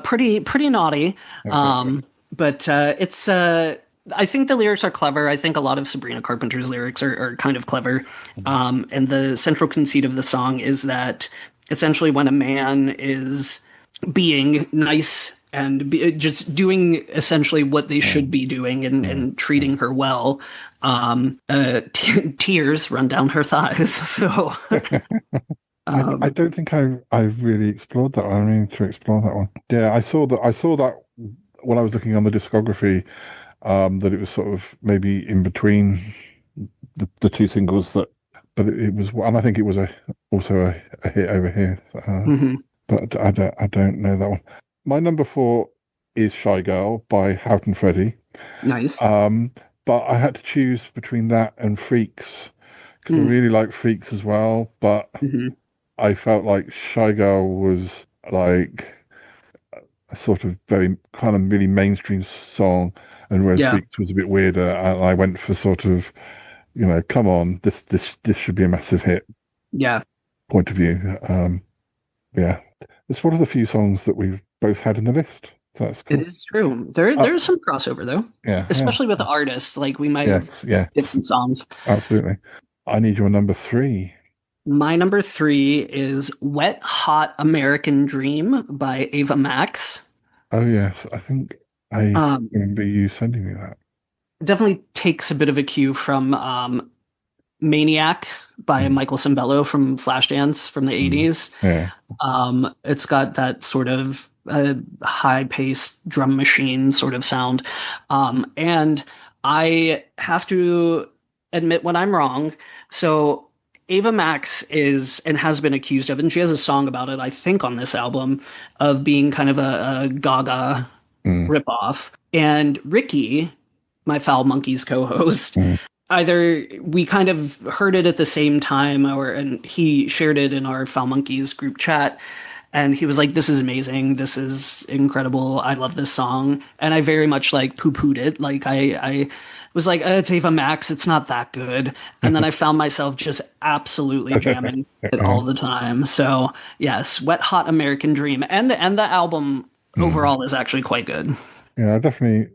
pretty naughty. But it's I think the lyrics are clever. I think a lot of Sabrina Carpenter's lyrics are kind of clever. And the central conceit of the song is that essentially when a man is being nice and just doing essentially what they should be doing and treating her well, tears run down her thighs. So I don't think I've really explored that one. I mean, to explore that one. Yeah, I saw that when I was looking on the discography, that it was sort of maybe in between the two singles but it was, and I think it was also a hit over here. But I don't know that one. My number 4 is Shy Girl by Houghton Freddie. Nice. But I had to choose between that and Freaks, because I really like Freaks as well. But I felt like Shy Girl was like a sort of very kind of really mainstream song, and whereas Freaks was a bit weirder. And I went for sort of, come on, this should be a massive hit. Yeah. Point of view. Yeah. It's one of the few songs that we've both had in the list. So that's cool. It is true. There's some crossover though. Yeah, Especially with the artists. Like we might have yes, different songs. absolutely. I need your number 3. My number 3 is Wet Hot American Dream by Ava Max. Oh yes, I think I remember you sending me that. Definitely takes a bit of a cue from Maniac by Michael Cimbello from Flashdance from the 80s. Yeah. It's got that sort of high-paced drum machine sort of sound. And I have to admit when I'm wrong. So Ava Max is and has been accused of, and she has a song about it, I think, on this album, of being kind of a Gaga ripoff. And Ricky, my Foul Monkeys co-host, either we kind of heard it at the same time, and he shared it in our Foul Monkeys group chat, and he was like, "This is amazing. This is incredible. I love this song." And I very much like poo-pooed it. Like I was like, "It's Ava Max. It's not that good." And then I found myself just absolutely jamming it all the time. So yes, Wet Hot American Dream, and the album overall is actually quite good. Yeah, definitely.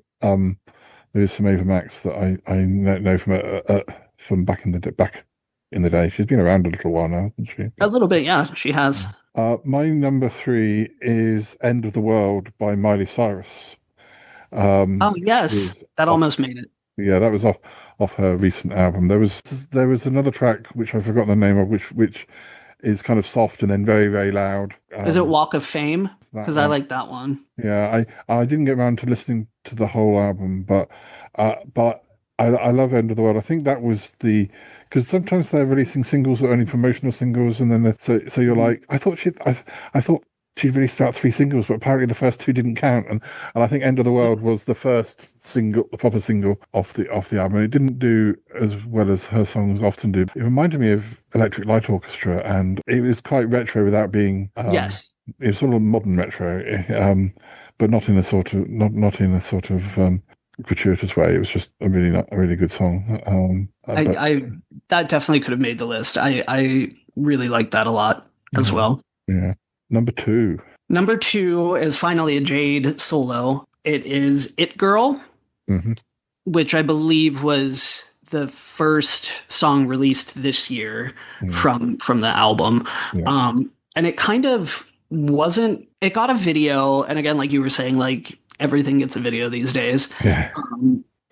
There's some Ava Max that I know from back in the day. She's been around a little while now, hasn't she? A little bit, yeah, she has. My number 3 is "End of the World" by Miley Cyrus. Oh yes, that almost made it. Yeah, that was off her recent album. There was another track which I've forgotten the name of, which is kind of soft and then very, very loud. Is it Walk of Fame? Because I like that one. Yeah, I didn't get around to listening to the whole album, but I love "End of the World." I think that was because sometimes they're releasing singles that are only promotional singles, and then so you're like, I thought she'd released about 3 singles, but apparently the first 2 didn't count, and I think "End of the World" was the first single, the proper single off the album. It didn't do as well as her songs often do. It reminded me of Electric Light Orchestra, and it was quite retro without being yes. It was sort of modern retro, but not in a sort of gratuitous way. It was just a really good song. That definitely could have made the list. I really like that a lot as well. Yeah. Number 2. Number 2 is finally a Jade solo. It is "It Girl," which I believe was the first song released this year from the album. Yeah. And it kind of wasn't. It got a video, and again, like you were saying, like everything gets a video these days. Yeah.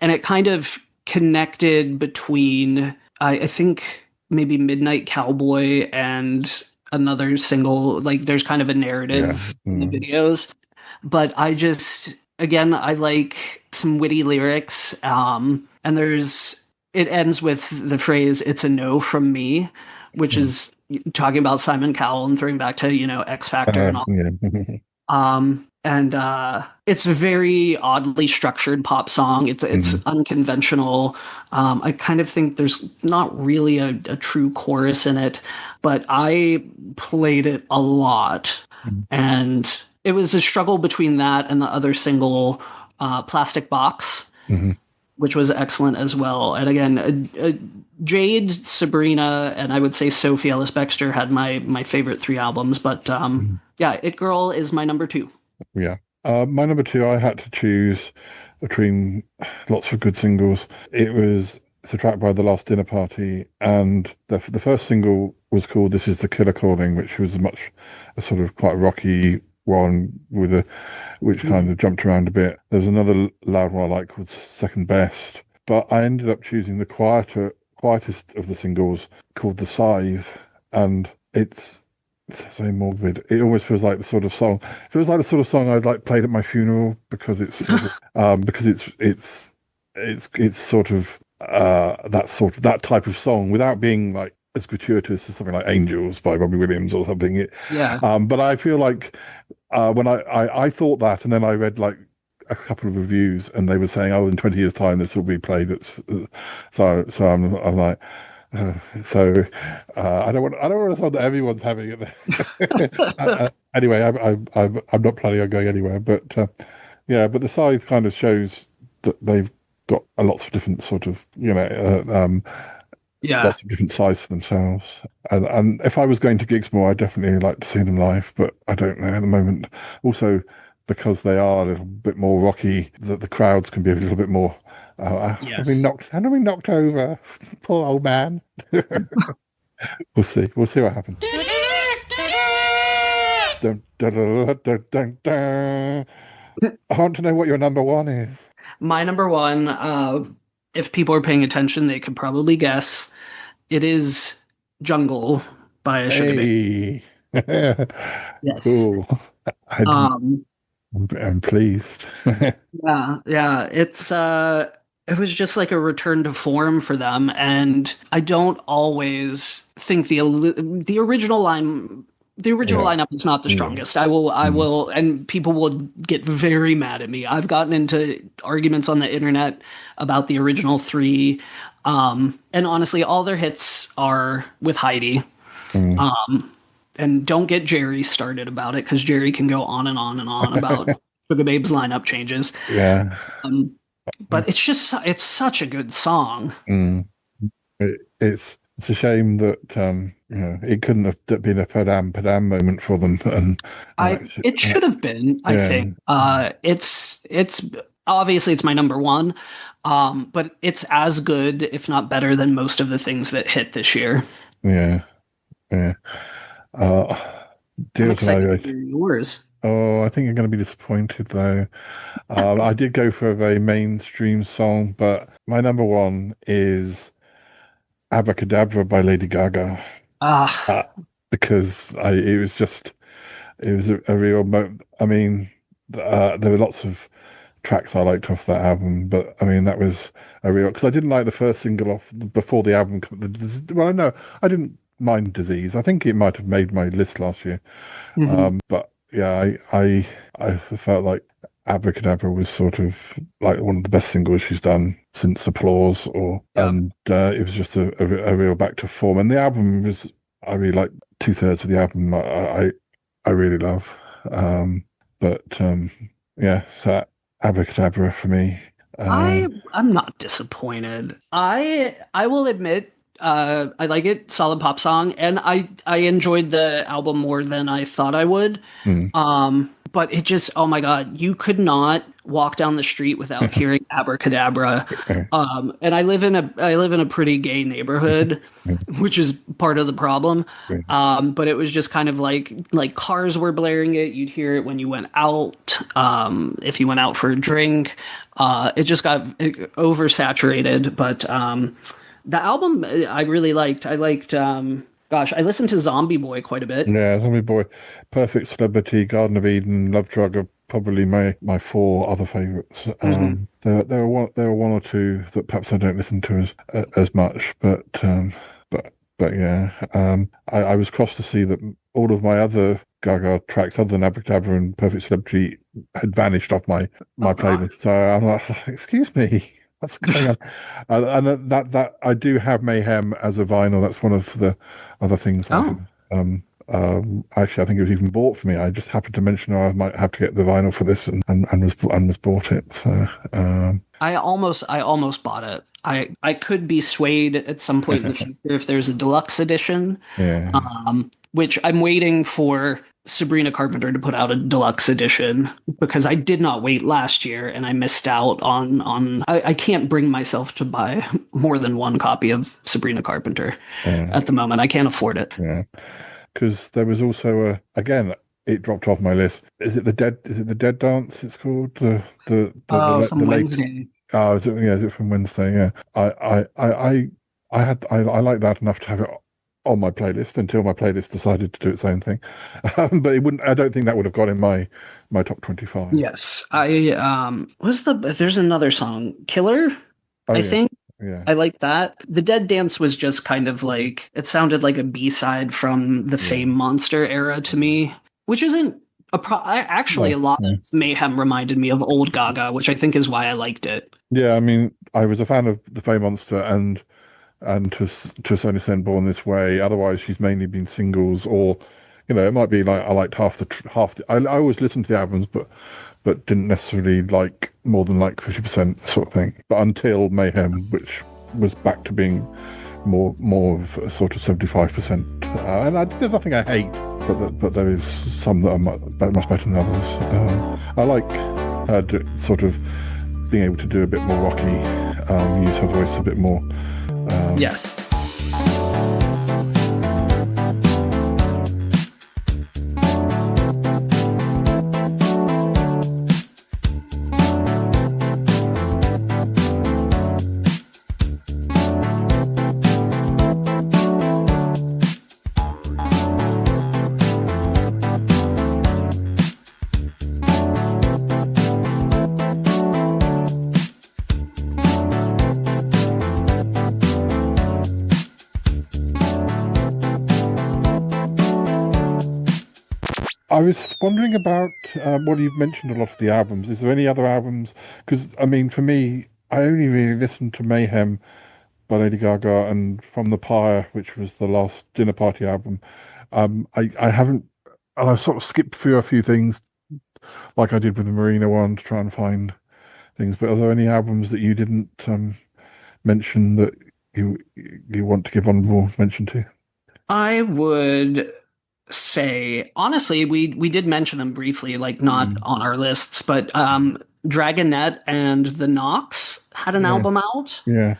And it kind of connected between, I think, maybe "Midnight Cowboy" and another single. Like there's kind of a narrative in the videos, but I like some witty lyrics. And it ends with the phrase "It's a no from me," which is talking about Simon Cowell and throwing back to, X Factor and all. Yeah. And it's a very oddly structured pop song. It's unconventional. I kind of think there's not really a true chorus in it, but I played it a lot. And it was a struggle between that and the other single, Plastic Box, which was excellent as well. And again, Jade, Sabrina, and I would say Sophie Ellis-Bextor had my favorite 3 albums. But yeah, "It Girl" is my number 2. Yeah. My number 2, I had to choose between lots of good singles. It's a track by The Last Dinner Party, and the first single was called "This Is the Killer Calling," which was a sort of quite rocky one which kind of jumped around a bit. There's another loud one I like called "Second Best," but I ended up choosing the quietest of the singles called "The Scythe," and it's so morbid. It almost feels like the sort of song. It feels like the sort of song I'd like played at my funeral because it's sort of that type of song without being like as gratuitous as something like "Angels" by Robbie Williams or something. But I feel like when I thought that, and then I read like a couple of reviews, and they were saying, "Oh, in 20 years' time, this will be played." So I'm like. I don't want to thought that everyone's having it. Anyway, I'm not planning on going anywhere. But but the Scythe kind of shows that they've got lots of different sort of lots of different sides to themselves. And if I was going to gigs more, I'd definitely like to see them live. But I don't know at the moment. Also, because they are a little bit more rocky, that the crowds can be a little bit more. Yes. Have we knocked over? Poor old man. We'll see. We'll see what happens. Dun, dun, dun, dun, dun, dun. I want to know what your number one is. My number one, if people are paying attention, they could probably guess. It is Jungle by Sugar Baby. Hey. Yes. Cool. I'm pleased. Yeah. It was just like a return to form for them, and I don't always think the original lineup is not the strongest. I will, and people will get very mad at me. I've gotten into arguments on the internet about the original three, and honestly, all their hits are with Heidi. And don't get Jerry started about it, because Jerry can go on and on and on about Sugar Babe's lineup changes. Yeah. But it's such a good song. It's a shame that it couldn't have been a Padam moment for them. It should have been. I think it's obviously it's my number one, but it's as good, if not better, than most of the things that hit this year. Yeah. I'm excited to hear yours. Oh, I think I'm going to be disappointed though. I did go for a very mainstream song, but my number one is Abracadabra by Lady Gaga. Because it was a real moment. I mean, there were lots of tracks I liked off that album, but I mean, that was a real, because I didn't like the first single off before the album. Well, no, I didn't mind Disease. I think it might have made my list last year. But yeah, I felt like Abracadabra was sort of like one of the best singles she's done since Applause, and it was just a real back to form. And the album was, I really like 2/3 of the album. I really love. Yeah, so Abracadabra for me. I'm not disappointed. I will admit, I like it, solid pop song, and I enjoyed the album more than I thought I would. But it just, oh my God, you could not walk down the street without hearing Abracadabra. And I live in a pretty gay neighborhood, which is part of the problem. But it was just kind of like cars were blaring it. You'd hear it when you went out, if you went out for a drink. It just got oversaturated. But the album I really liked. I listened to Zombie Boy quite a bit. Yeah, Zombie Boy, Perfect Celebrity, Garden of Eden, Love Drug are probably my four other favorites. There are one or two that perhaps I don't listen to as much, but yeah, I was crossed to see that all of my other Gaga tracks, other than Abracadabra and Perfect Celebrity, had vanished off my playlist. So I'm like, excuse me. What's going on? And that I do have Mayhem as a vinyl. That's one of the other things. Actually, I think it was even bought for me. I just happened to mention I might have to get the vinyl for this, and was bought it. So I almost bought it. I could be swayed at some point in the future if there's a deluxe edition. Yeah. Which I'm waiting for Sabrina Carpenter to put out a deluxe edition, because I did not wait last year and I missed out on I can't bring myself to buy more than one copy of Sabrina Carpenter at the moment. I can't afford it. Yeah. Because there was also again, it dropped off my list. Is it the Dead Dance? It's called from Wednesday. Is it from Wednesday? Yeah. I like that enough to have it on my playlist until my playlist decided to do its own thing. But it wouldn't. I don't think that would have got in my top 25. Yes, there's another song, Killer. I think. Yeah. I like that. The Dead Dance was just kind of like, it sounded like a B-side from the Fame Monster era to me, which isn't actually a lot of Mayhem reminded me of old Gaga, which I think is why I liked it. Yeah, I mean, I was a fan of the Fame Monster and to a certain extent Born This Way. Otherwise, she's mainly been singles, or it might be like I liked half the. I always listened to the albums, but didn't necessarily like more than like 50% sort of thing. But until Mayhem, which was back to being more of a sort of 75%, and there's nothing I hate but there is some that are much better than others. I like her sort of being able to do a bit more rocky, use her voice a bit more. Yes. I was wondering about, well, you've mentioned a lot of the albums. Is there any other albums? Because, I mean, for me, I only really listened to Mayhem by Lady Gaga and From the Pyre, which was the last dinner party album. I haven't, and I sort of skipped through a few things like I did with the Marina one to try and find things. But are there any albums that you didn't mention that you want to give honorable mention to? I would say, honestly, we did mention them briefly, like not on our lists, but Dragonette and The Knox had an album out. Yeah.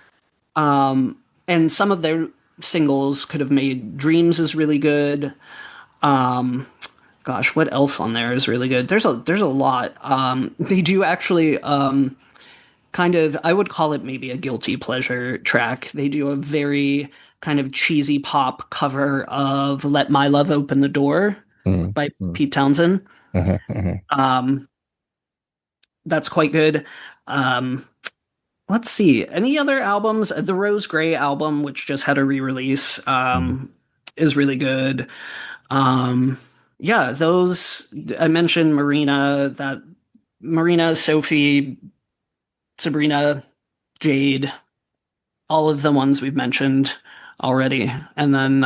And some of their singles could have made. Dreams is really good. Gosh, what else on there is really good? There's a lot. They do actually kind of, I would call it maybe a guilty pleasure track. They do a very kind of cheesy pop cover of Let My Love Open the Door by Pete Townsend. That's quite good. Let's see. Any other albums? The Rose Grey album, which just had a re-release, is really good. Yeah, those, I mentioned Marina, Sophie, Sabrina, Jade, all of the ones we've mentioned already. And then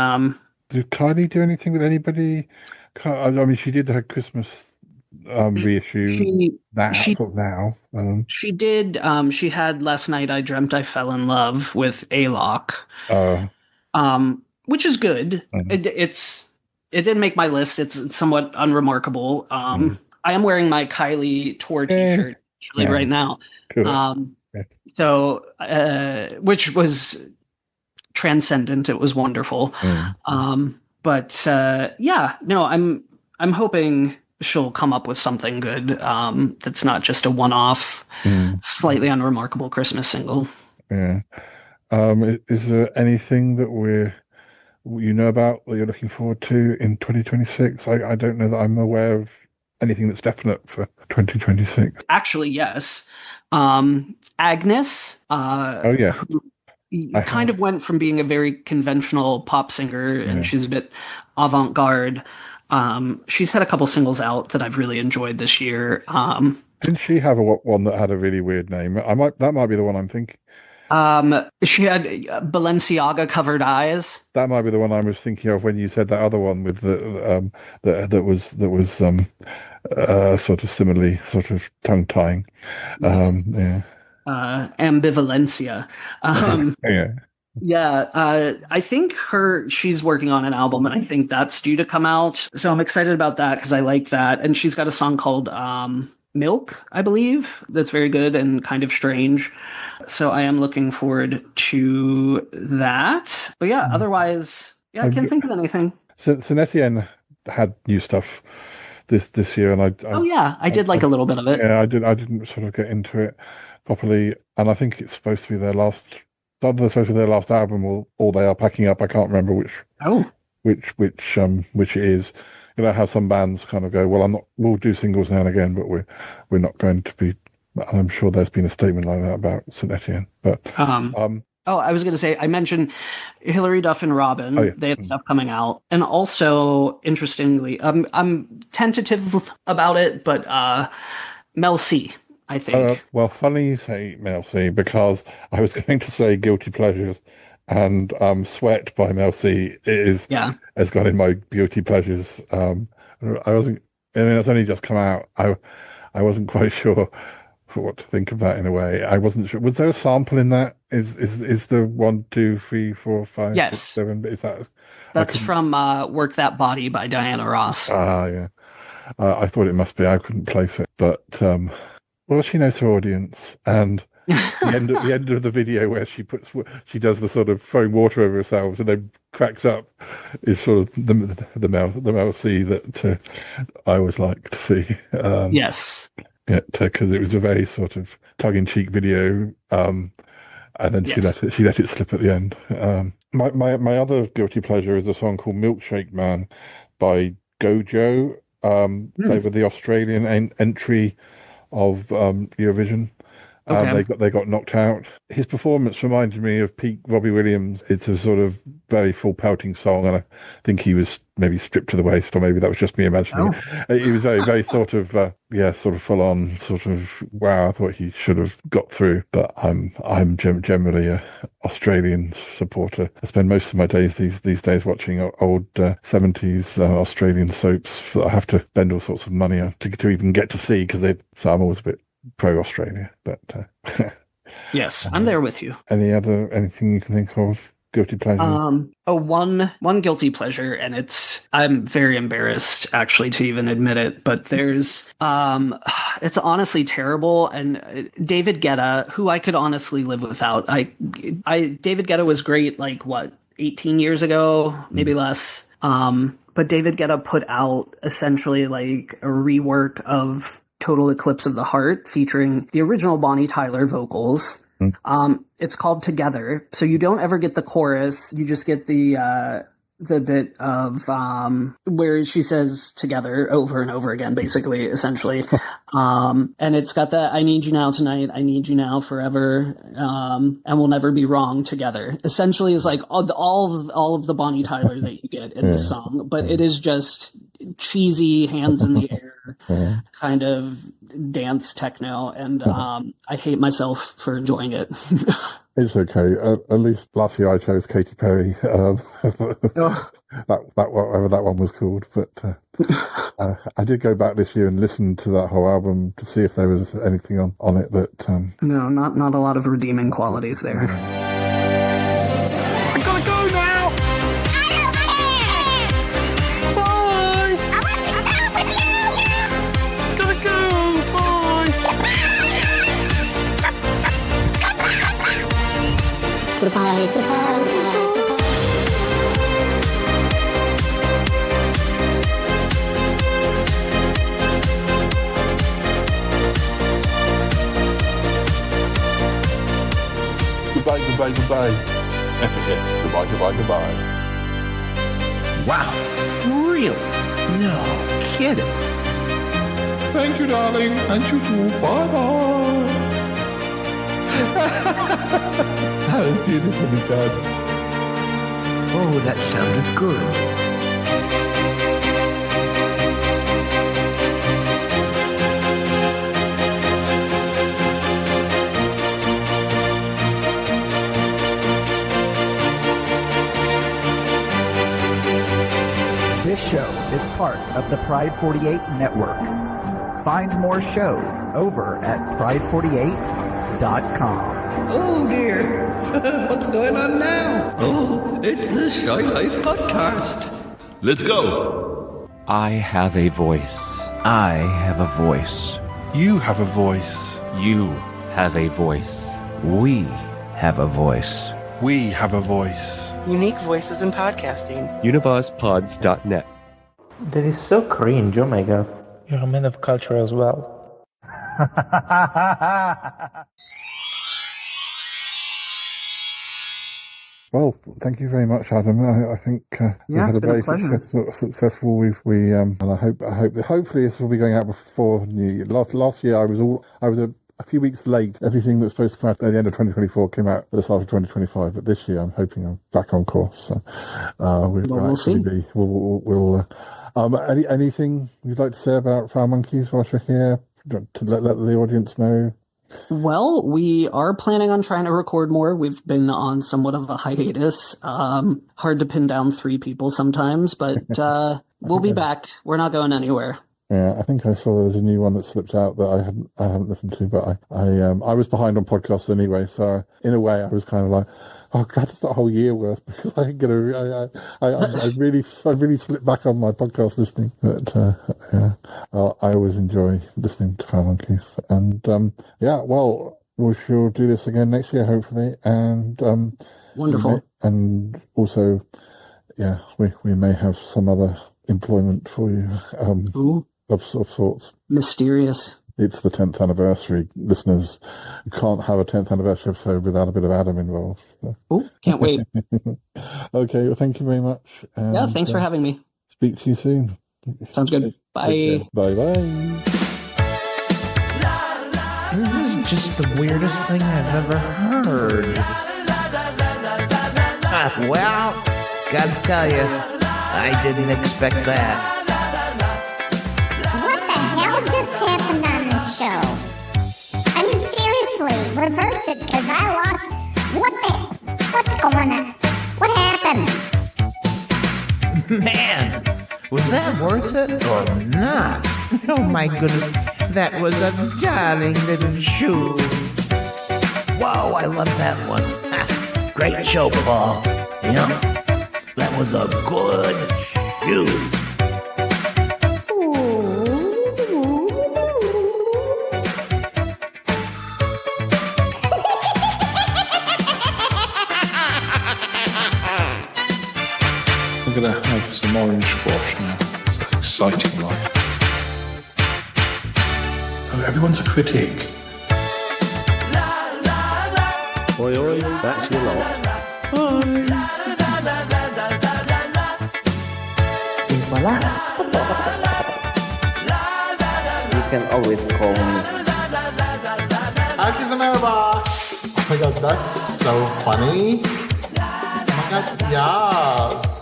did Kylie do anything with anybody? I mean, she did her Christmas reissue now. She did. She had Last Night I Dreamt I Fell in Love with A-Lock, which is good. It didn't make my list. It's somewhat unremarkable. I am wearing my Kylie tour T-shirt actually right now. Cool. So, which was transcendent. It was wonderful. But yeah, no, I'm hoping she'll come up with something good that's not just a one-off, slightly unremarkable Christmas single. Yeah. Is there anything that you know about that you're looking forward to in 2026? I don't know that I'm aware of anything that's definite for 2026. Actually, yes. Agnes. Oh yeah. Kind of went from being a very conventional pop singer, and she's a bit avant-garde. She's had a couple singles out that I've really enjoyed this year. Didn't she have one that had a really weird name? That might be the one I'm thinking. She had Balenciaga Covered Eyes. That might be the one I was thinking of when you said that other one with that was sort of similarly sort of tongue tying. Yes. Yeah. Ambivalencia. Yeah. Yeah, I think she's working on an album, and I think that's due to come out. So I'm excited about that because I like that. And she's got a song called Milk, I believe, that's very good and kind of strange. So I am looking forward to that. But yeah, otherwise, I can't think of anything. Saint Etienne had new stuff this year, and I did like a little bit of it. Yeah, I didn't sort of get into it properly, and I think it's supposed to be their last. Either they're supposed to be their last album, or they are packing up. I can't remember which. Which it is. You know how some bands kind of go, well, we'll do singles now and again, but we're not going to be. And I'm sure there's been a statement like that about St. Etienne. But I was going to say, I mentioned Hilary Duff and Robin. Oh, yeah. They had stuff coming out, and also interestingly, I'm tentative about it, but Mel C, I think. Well, funny you say Mel C, because I was going to say Guilty Pleasures, and Sweat by Mel C has gone in my Guilty Pleasures. I mean, it's only just come out. I wasn't quite sure what to think of that in a way. I wasn't sure. Was there a sample in that? Is the 1, 2, 3, 4, 5, Yes. 6, 7? Is that? That's from Work That Body by Diana Ross. Yeah. I thought it must be. I couldn't place it, but well, she knows her audience, and the end of the video where she does the sort of throwing water over herself and then cracks up is sort of the male C that I always like to see. Yes. Because it was a very sort of tongue-in-cheek video, and then she let it slip at the end. My other guilty pleasure is a song called Milkshake Man by Gojo. They were the Australian entry of Eurovision. They got knocked out. His performance reminded me of peak Robbie Williams. It's a sort of very full pelting song, and I think he was maybe stripped to the waist, or maybe that was just me imagining it. He was very, very sort of sort of full on, sort of wow. I thought he should have got through, but I'm generally a Australian supporter. I spend most of my days these days watching old 70s Australian soaps that I have to spend all sorts of money on to even get to see, so I'm always a bit pro-Australia, but yes, I'm there with you. Anything you can think of? Guilty pleasure? One guilty pleasure, and I'm very embarrassed actually to even admit it, but there's it's honestly terrible. And David Guetta, who I could honestly live without. David Guetta was great, 18 years ago, maybe less. But David Guetta put out essentially a rework of Total Eclipse of the Heart featuring the original Bonnie Tyler vocals. It's called Together. So you don't ever get the chorus. You just get the bit of where she says together over and over again, basically, essentially. And it's got that I need you now tonight, I need you now forever, and we'll never be wrong together. Essentially is all of the Bonnie Tyler that you get in this song, but it is just cheesy, hands in the air kind of dance techno, and I hate myself for enjoying it. It's okay. At least last year I chose Katy Perry. That whatever that one was called. But I did go back this year and listen to that whole album to see if there was anything on it that. No, not a lot of redeeming qualities there. I gotta go now. Bye. I want to go with you. Gotta go. Bye. Goodbye, goodbye, goodbye. Goodbye. Goodbye. Wow. Really? No kidding. Thank you, darling. And you too. Bye-bye. That was beautifully done. Oh, that sounded good. This show is part of the Pride 48 network. Find more shows over at pride48.com. Oh dear, what's going on now? Oh, it's the Shy Life podcast. Let's go. I have a voice. I have a voice. You have a voice. You have a voice. We have a voice. We have a voice. Unique voices in podcasting. UnivazPods.net. That is so cringe, oh my god. You're a man of culture as well. Well, thank you very much, Adam. I think we had a very successful. And I hope hopefully this will be going out before New Year. Last year I was a few weeks late. Everything that's supposed to come out at the end of 2024 came out at the start of 2025. But this year I'm hoping I'm back on course. So we'll see. Anything you'd like to say about Foul Monkeys whilst you're here to let the audience know? Well, we are planning on trying to record more. We've been on somewhat of a hiatus. Hard to pin down 3 people sometimes, but we'll be back. We're not going anywhere. Yeah, I think I saw there's a new one that slipped out that I haven't listened to, but I was behind on podcasts anyway, so in a way I was kind of like, oh God, that's not a whole year worth because I ain't gonna. I really slipped back on my podcast listening, but yeah, I always enjoy listening to Fan Monkeys, and yeah, well, we shall do this again next year hopefully, and wonderful, and also, yeah, we may have some other employment for you. Of sorts. Mysterious. It's the 10th anniversary. Listeners, you can't have a 10th anniversary episode without a bit of Adam involved. So. Oh, can't wait. Okay, well, thank you very much. And, yeah, thanks for having me. Speak to you soon. Sounds good. Bye. Bye-bye. This is just the weirdest thing I've ever heard. Well, gotta tell you, I didn't expect that. What just happened on this show? I mean, seriously, reverse it, because I lost. What's going on? What happened? Man, was that worth it or not? Oh my goodness, that was a darling little shoe. Whoa, I love that one. Ha, great show, Paul. Yeah, that was a good shoe. I'm gonna have some orange squash now. It's exciting life. Oh, everyone's a critic. Oi, oi, that's your lot. Voila. You can always call me. Herkese merhaba. Oh my god, that's so funny. Oh my god, yes.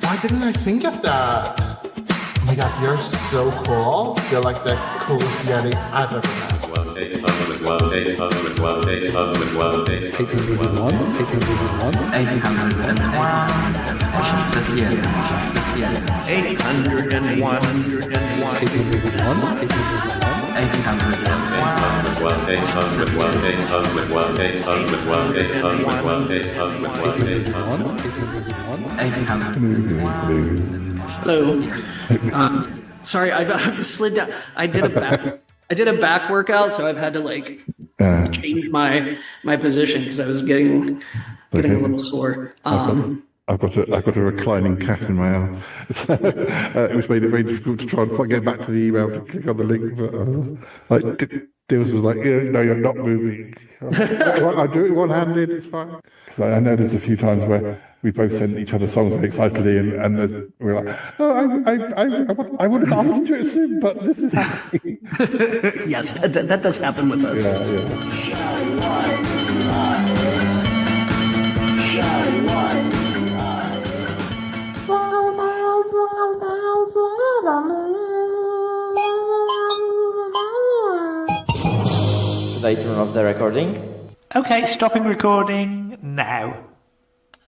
Why didn't I think of that? Oh my god, you're so cool. You're like the coolest Yeti I've ever met. 801. Hello. Sorry, I slid down. I did a back workout, so I've had to like change my position because I was getting a little sore. I've got a reclining cat in my arm. Which made it very difficult to try and get back to the email to click on the link. But Dills was like, no, you're not moving. I'll do it one-handed, it's fine. I know there's a few times where we both sent each other songs very excitedly, and we're like, oh, I would have listened to it soon, but this is happening. Yes, that does happen with us. Should I turn off the recording? Okay, stopping recording now.